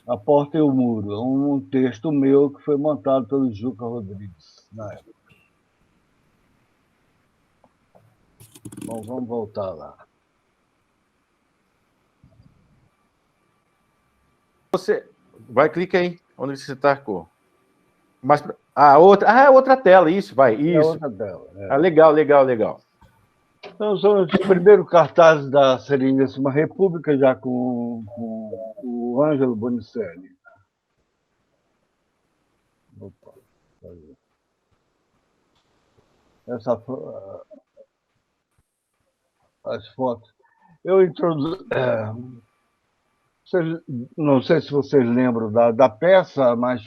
A Porta e o Muro, um texto meu que foi montado pelo Juca Rodrigues na época. Bom, vamos voltar lá. Você vai, clica aí, onde você tacou. Outra tela, isso, vai, isso. Outra tela. Legal. Então, são os primeiros cartazes da Sereníssima República, já com o Ângelo Bonicelli. Opa, as fotos. Eu introduzi. Não sei se vocês lembram da peça, mas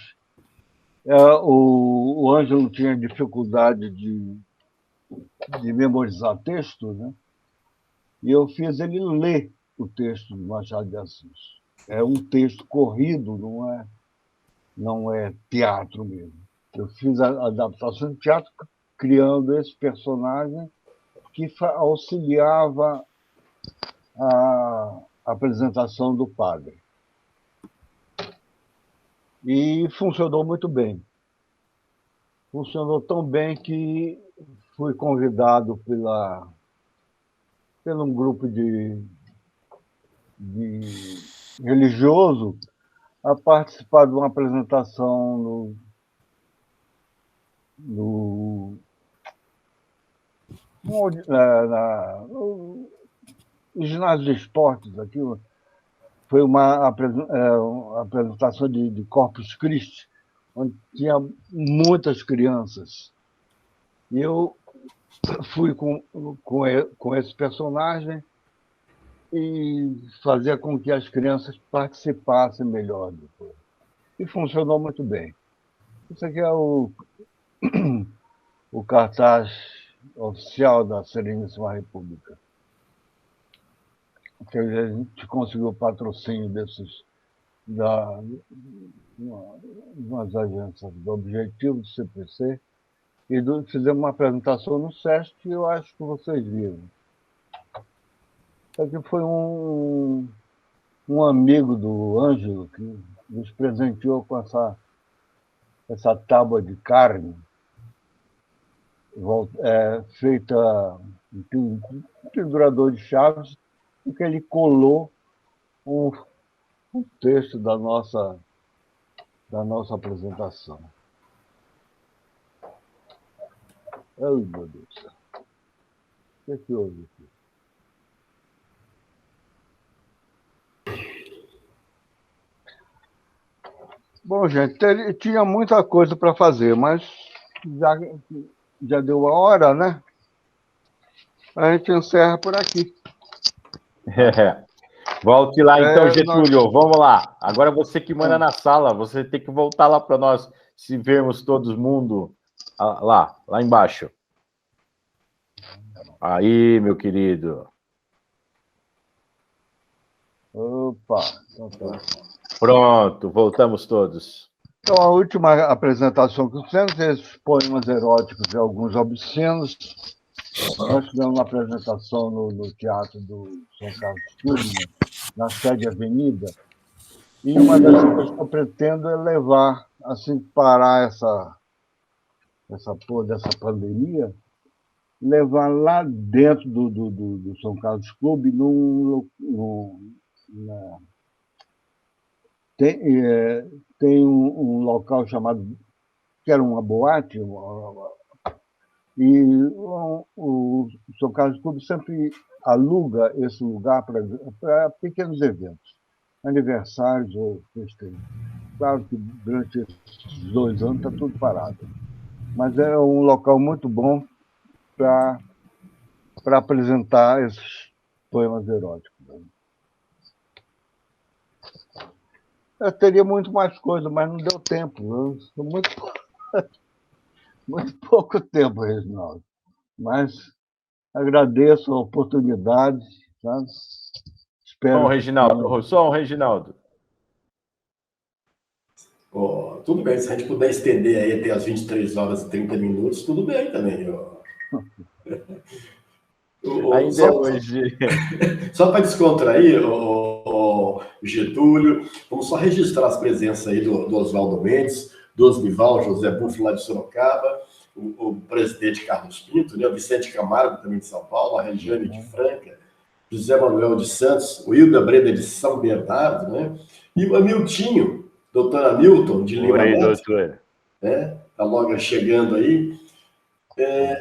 o Ângelo tinha dificuldade de memorizar texto, né? E eu fiz ele ler o texto do Machado de Assis. É um texto corrido, não é teatro mesmo. Eu fiz a adaptação de teatro criando esse personagem que auxiliava a apresentação do padre. E funcionou muito bem. Funcionou tão bem que fui convidado por um grupo de religioso a participar de uma apresentação no ginásio de esportes. Aqui foi uma apresentação de Corpus Christi, onde tinha muitas crianças. E eu fui com esse personagem e fazia com que as crianças participassem melhor depois. E funcionou muito bem. Isso aqui é o cartaz oficial da Sereníssima República. Que a gente conseguiu o patrocínio umas agências do Objetivo, do CPC, e fizemos uma apresentação no SESC que eu acho que vocês viram. Isso aqui foi um amigo do Ângelo que nos presenteou com essa tábua de carne feita em pendurador de chaves porque ele colou um texto da nossa apresentação. Ai, meu Deus do céu. O que houve aqui? Bom, gente, tinha muita coisa para fazer, mas já deu a hora, né? A gente encerra por aqui. Volte lá, então, Getúlio. Vamos lá. Agora você que manda na sala. Você tem que voltar lá para nós, se vermos todo mundo lá embaixo. Aí, meu querido. Opa, então tá. Pronto, voltamos todos. Então, a última apresentação que fizemos, esses poemas eróticos e alguns obscenos. Nós tivemos uma apresentação no Teatro do São Carlos Clube, na sede Avenida, e uma das coisas que eu pretendo é levar, assim que parar essa pandemia, levar lá dentro do São Carlos Clube, tem um local chamado, que era uma boate, e o São Carlos Clube sempre aluga esse lugar para pequenos eventos, aniversários ou festejos. Claro que durante esses 2 anos está tudo parado, mas é um local muito bom para apresentar esses poemas eróticos. Eu teria muito mais coisa, mas não deu tempo. Muito pouco tempo, Reginaldo. Mas agradeço a oportunidade, sabe? Espero. Bom, Reginaldo, só um Reginaldo. Oh, tudo bem, se a gente puder estender aí até as 23 horas e 30 minutos, tudo bem também. Ainda hoje. Só para descontrair, o Getúlio, vamos só registrar as presenças aí do Oswaldo Mendes, do Osnival, José Búfalo lá de Sorocaba, o presidente Carlos Pinto, né, o Vicente Camargo, também de São Paulo, a Regiane de Franca, José Manuel de Santos, o Hilda Breda de São Bernardo, né, e o Hamiltinho, doutor Hamilton de Lima Neto, doutor. Né, tá logo chegando aí.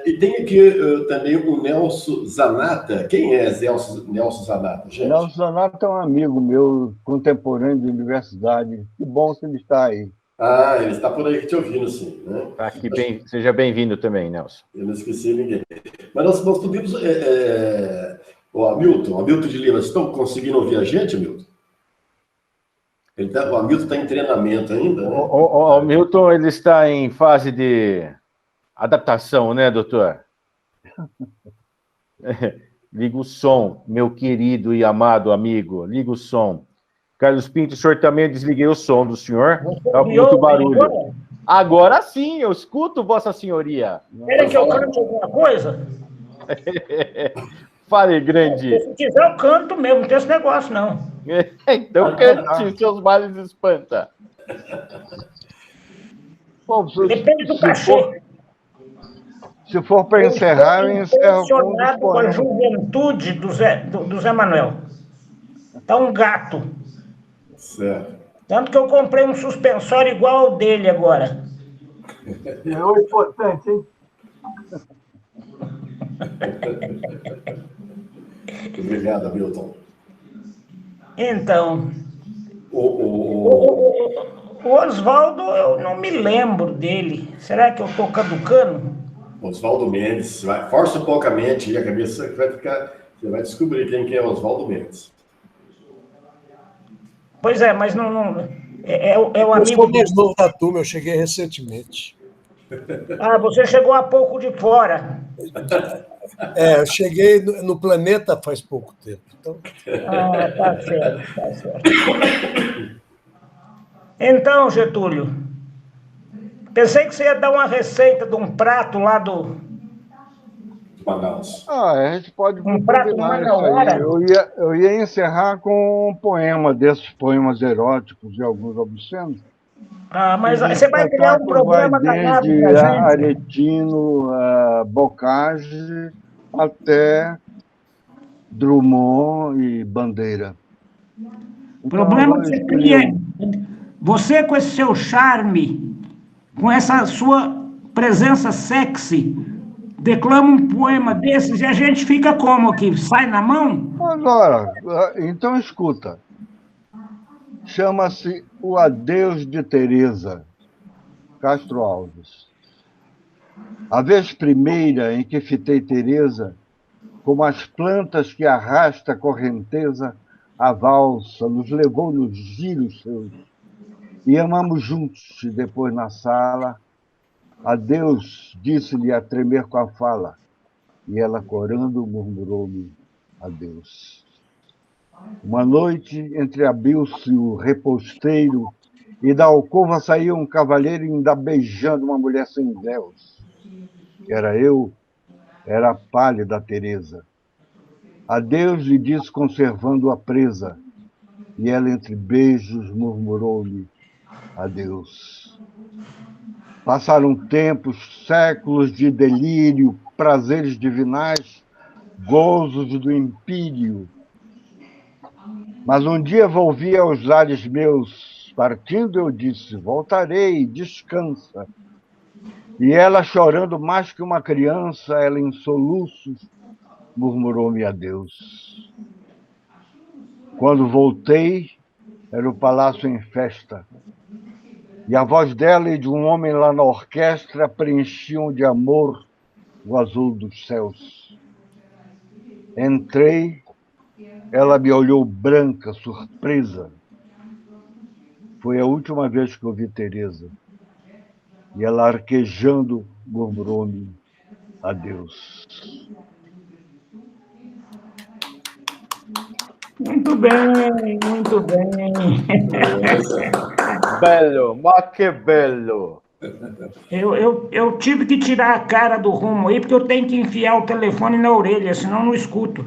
E tem aqui também o Nelson Zanata. Quem é Nelson Zanata, gente? Nelson Zanata é um amigo meu, contemporâneo de universidade. Que bom que ele está aí. Ah, ele está por aí te ouvindo, sim. Né? Tá aqui seja bem-vindo também, Nelson. Eu não esqueci ninguém. Mas nós podemos... o Hamilton de Lima, vocês estão conseguindo ouvir a gente, Hamilton? O Hamilton está em treinamento ainda, né? O Hamilton, ele está em fase de adaptação, né, doutor? Liga o som, meu querido e amado amigo. Liga o som. Carlos Pinto, o senhor também, eu desliguei o som do senhor. Está com muito barulho. Agora sim, eu escuto, Vossa Senhoria. Querem que eu cante alguma coisa? Fale, grande. Se quiser, eu canto mesmo, não tem esse negócio, não. Então cante, seus males espanta. Depende do cachê. Se for para encerrar, eu encerro com a juventude do Zé Manuel. Tá um gato. Certo. Tanto que eu comprei um suspensório igual ao dele agora. É importante, hein? Obrigado, Hamilton. Então, o Oswaldo, eu não me lembro dele. Será que eu estou caducando? Oswaldo Mendes. Força um pouco a mente e a cabeça vai ficar... Você vai descobrir quem é Oswaldo Mendes. Pois é, mas não é o amigo... Eu sou mais novo da turma, eu cheguei recentemente. Ah, você chegou há pouco de fora. Eu cheguei no planeta faz pouco tempo. Então... Ah, tá certo, tá certo. Então, Getúlio, pensei que você ia dar uma receita de um prato lá do... Manaus. A gente pode um prato manauara. Eu ia encerrar com um poema desses poemas eróticos e alguns obscenos. Ah, mas você vai criar um programa danado pra gente. Aretino, Bocage, até Drummond e Bandeira. O problema que você cria, você com esse seu charme, com essa sua presença sexy, declama um poema desses e a gente fica como aqui? Sai na mão? Agora, então escuta. Chama-se O Adeus de Teresa, Castro Alves. A vez primeira em que fitei Teresa, como as plantas que arrasta a correnteza, a valsa nos levou nos giros seus, e amamos juntos, e depois na sala, adeus, disse-lhe a tremer com a fala, e ela corando murmurou-me adeus. Uma noite entreabriu-se o reposteiro e da alcova saía um cavalheiro ainda beijando uma mulher sem véus. Era eu, era a pálida Teresa. Adeus lhe disse conservando-a presa, e ela entre beijos murmurou-me adeus. Passaram tempos, séculos de delírio, prazeres divinais, gozos do império. Mas um dia volvi aos lares meus, partindo eu disse, voltarei, descansa. E ela, chorando mais que uma criança, ela em soluços, murmurou-me adeus. Quando voltei, era o palácio em festa, e a voz dela e de um homem lá na orquestra preenchiam de amor o azul dos céus. Entrei, ela me olhou branca, surpresa. Foi a última vez que eu vi Teresa. E ela, arquejando, murmurou-me adeus. Muito bem, muito bem. Bello, mas que bello. Eu tive que tirar a cara do rumo aí, porque eu tenho que enfiar o telefone na orelha, senão não escuto.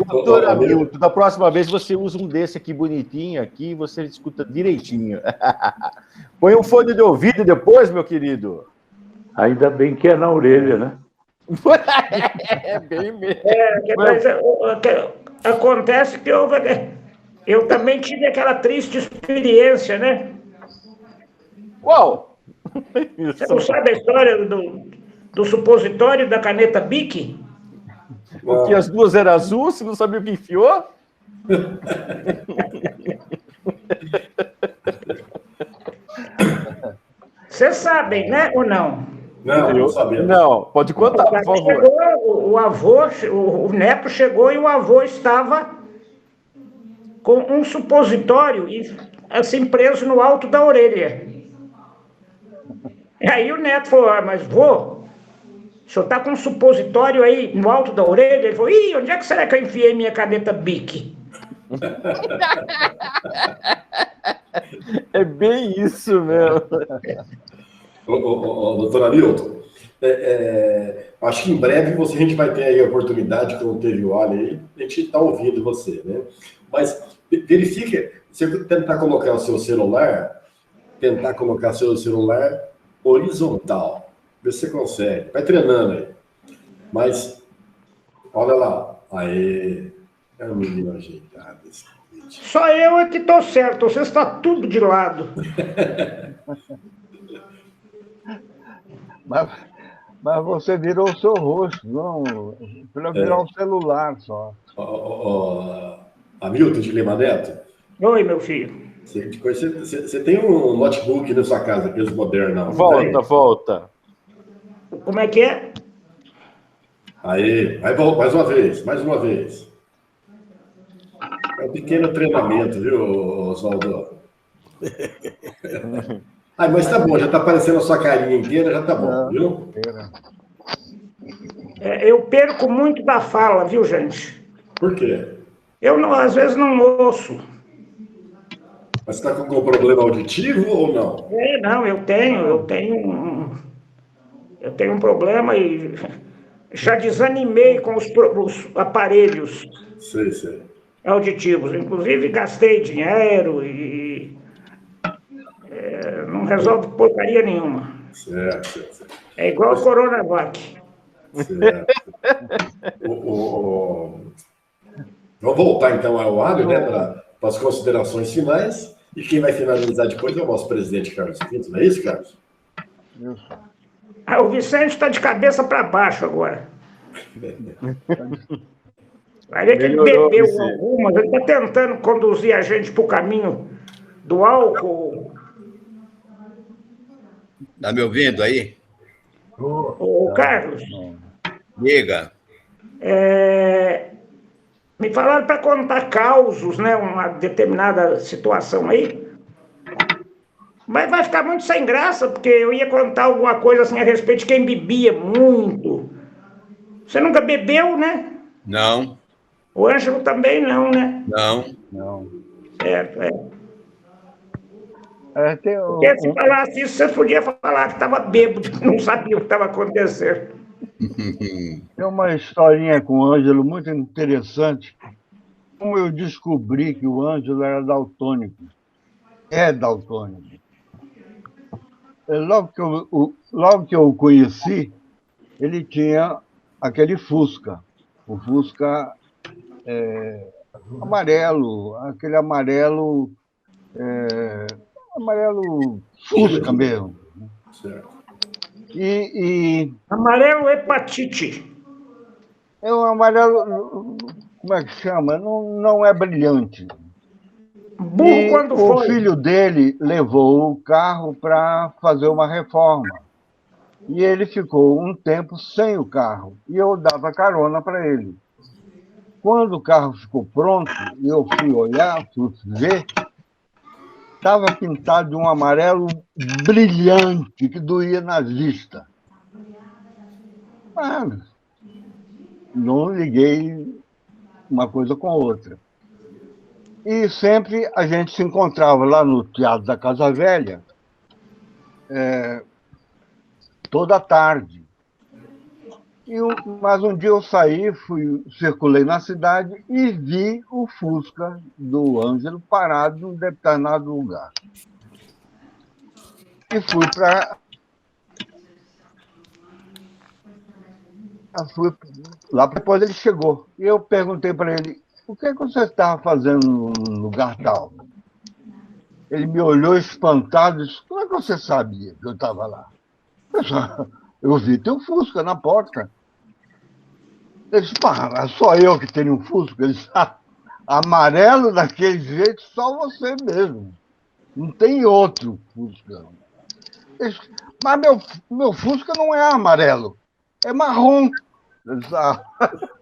Doutor Hamilton, da próxima vez você usa um desse aqui bonitinho aqui e você escuta direitinho. Põe um fone de ouvido depois, meu querido. Ainda bem que é na orelha, né? É bem mesmo. Mas acontece que eu também tive aquela triste experiência, né? Qual? Você não sabe a história do supositório da caneta Bic? Porque as duas eram azuis, você não sabia o que enfiou? Vocês sabem, né? Ou não? Não, não sabia. Não, pode contar, por favor. Chegou, o avô, o neto chegou e o avô estava com um supositório assim preso no alto da orelha. E aí o neto falou, mas vô, o senhor está com um supositório aí no alto da orelha? Ele falou, ih, onde é que será que eu enfiei minha caneta Bic? É bem isso mesmo. Doutor Hamilton, acho que em breve a gente vai ter aí a oportunidade, como teve o Ali aí, a gente está ouvindo você, né? Mas verifique, se você tentar colocar o seu celular, horizontal, vê se você consegue, vai treinando aí. Mas, olha lá, aí, é um menino ajeitado esse vídeo. Só eu é que estou certo, você está tudo de lado. Mas você virou o seu rosto, não, para virar um celular só. Hamilton de Lima Neto? Oi, meu filho. Você tem um notebook na sua casa, aqueles modernos? Volta. Como é que é? Aí, mais uma vez. É um pequeno treinamento, viu, Oswaldo? Mas tá bom, já tá aparecendo a sua carinha inteira, já tá bom, viu? Eu perco muito da fala, viu, gente? Por quê? Eu, às vezes, não ouço. Mas você está com problema auditivo ou não? Não, eu tenho um problema e já desanimei com os aparelhos auditivos. Inclusive, gastei dinheiro e não resolve porcaria nenhuma. Certo. É igual a Coronavac. Certo. Vamos voltar, então, ao Alho, né, para as considerações finais. E quem vai finalizar depois é o nosso presidente, Carlos Pinto. Não é isso, Carlos? Isso. O Vicente está de cabeça para baixo agora. Vai ver que ele bebeu algumas, ele está tentando conduzir a gente para o caminho do álcool. Está me ouvindo aí? Ô, Carlos. Diga. Me falaram para contar causos, né? Uma determinada situação aí. Mas vai ficar muito sem graça, porque eu ia contar alguma coisa assim a respeito de quem bebia muito. Você nunca bebeu, né? Não. O Ângelo também não, né? Não. Certo. Tem Porque se falasse isso, você podia falar que estava bêbado, não sabia o que estava acontecendo. Tem uma historinha com o Ângelo muito interessante. Como eu descobri que o Ângelo era daltônico. É daltônico. Logo que eu o conheci, ele tinha aquele Fusca. O Fusca amarelo, aquele amarelo Fusca mesmo. Certo. Amarelo hepatite. É um amarelo, como é que chama? Não é brilhante. Burro quando o foi. filho dele levou o carro para fazer uma reforma. E ele ficou um tempo sem o carro. E eu dava carona para ele. Quando o carro ficou pronto, e eu fui olhar, fui ver, estava pintado de um amarelo brilhante, que doía na vista. Mas não liguei uma coisa com a outra. E sempre a gente se encontrava lá no Teatro da Casa Velha, toda tarde. Mas um dia eu saí, circulei na cidade e vi o Fusca do Ângelo parado em um determinado lugar. E fui lá, depois ele chegou. E eu perguntei para ele, o que você estava fazendo no lugar tal? Ele me olhou espantado e disse, como é que você sabia que eu estava lá? Eu vi teu Fusca na porta. Ele disse, é só eu que tenho um Fusca? Ele disse, amarelo daquele jeito, só você mesmo. Não tem outro Fusca. Ele disse, mas meu Fusca não é amarelo, é marrom. Eu disse,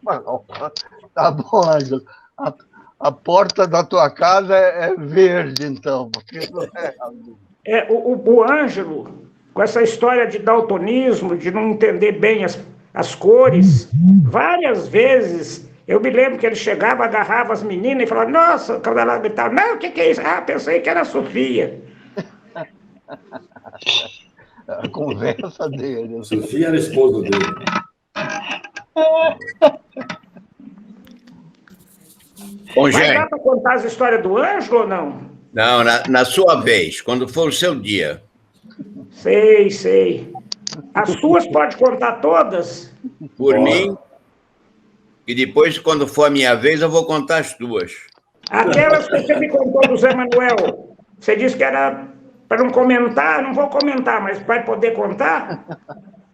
marrom. Tá bom, Ângelo. A porta da tua casa é verde, então, porque não é. O Ângelo, com essa história de daltonismo, de não entender bem as cores, várias vezes eu me lembro que ele chegava, agarrava as meninas e falava, nossa, quando ela gritava, não, o que é isso? Pensei que era a Sofia. A conversa dele. Sofia era a esposa dele. Bom, Vai dar para contar as histórias do Ângelo ou não? Não, na sua vez, quando for o seu dia. Sei. As suas pode contar todas? Por mim, e depois, quando for a minha vez, eu vou contar as tuas. Aquelas que você me contou do Zé Manuel, você disse que era para não comentar, não vou comentar, mas vai poder contar?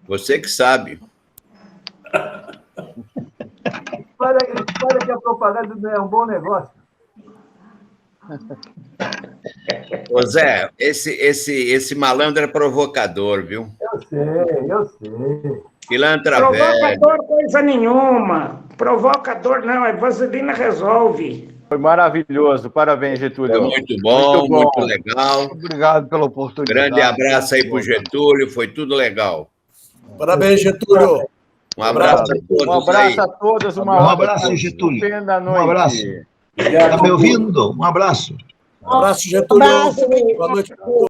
Você que sabe. Olha que a propaganda não é um bom negócio. Ô Zé, esse malandro é provocador, viu? Eu sei. Pilantra velho. Provocador coisa nenhuma. Provocador não, é vaselina resolve. Foi maravilhoso. Parabéns, Getúlio. Foi muito bom, muito legal. Obrigado pela oportunidade. Grande abraço aí pro Getúlio, foi tudo legal. Parabéns, Getúlio. Um abraço a todos. Um abraço a todos. Um abraço, Getúlio. Um abraço. Está me ouvindo? Um abraço. Um abraço, Getúlio. Boa noite.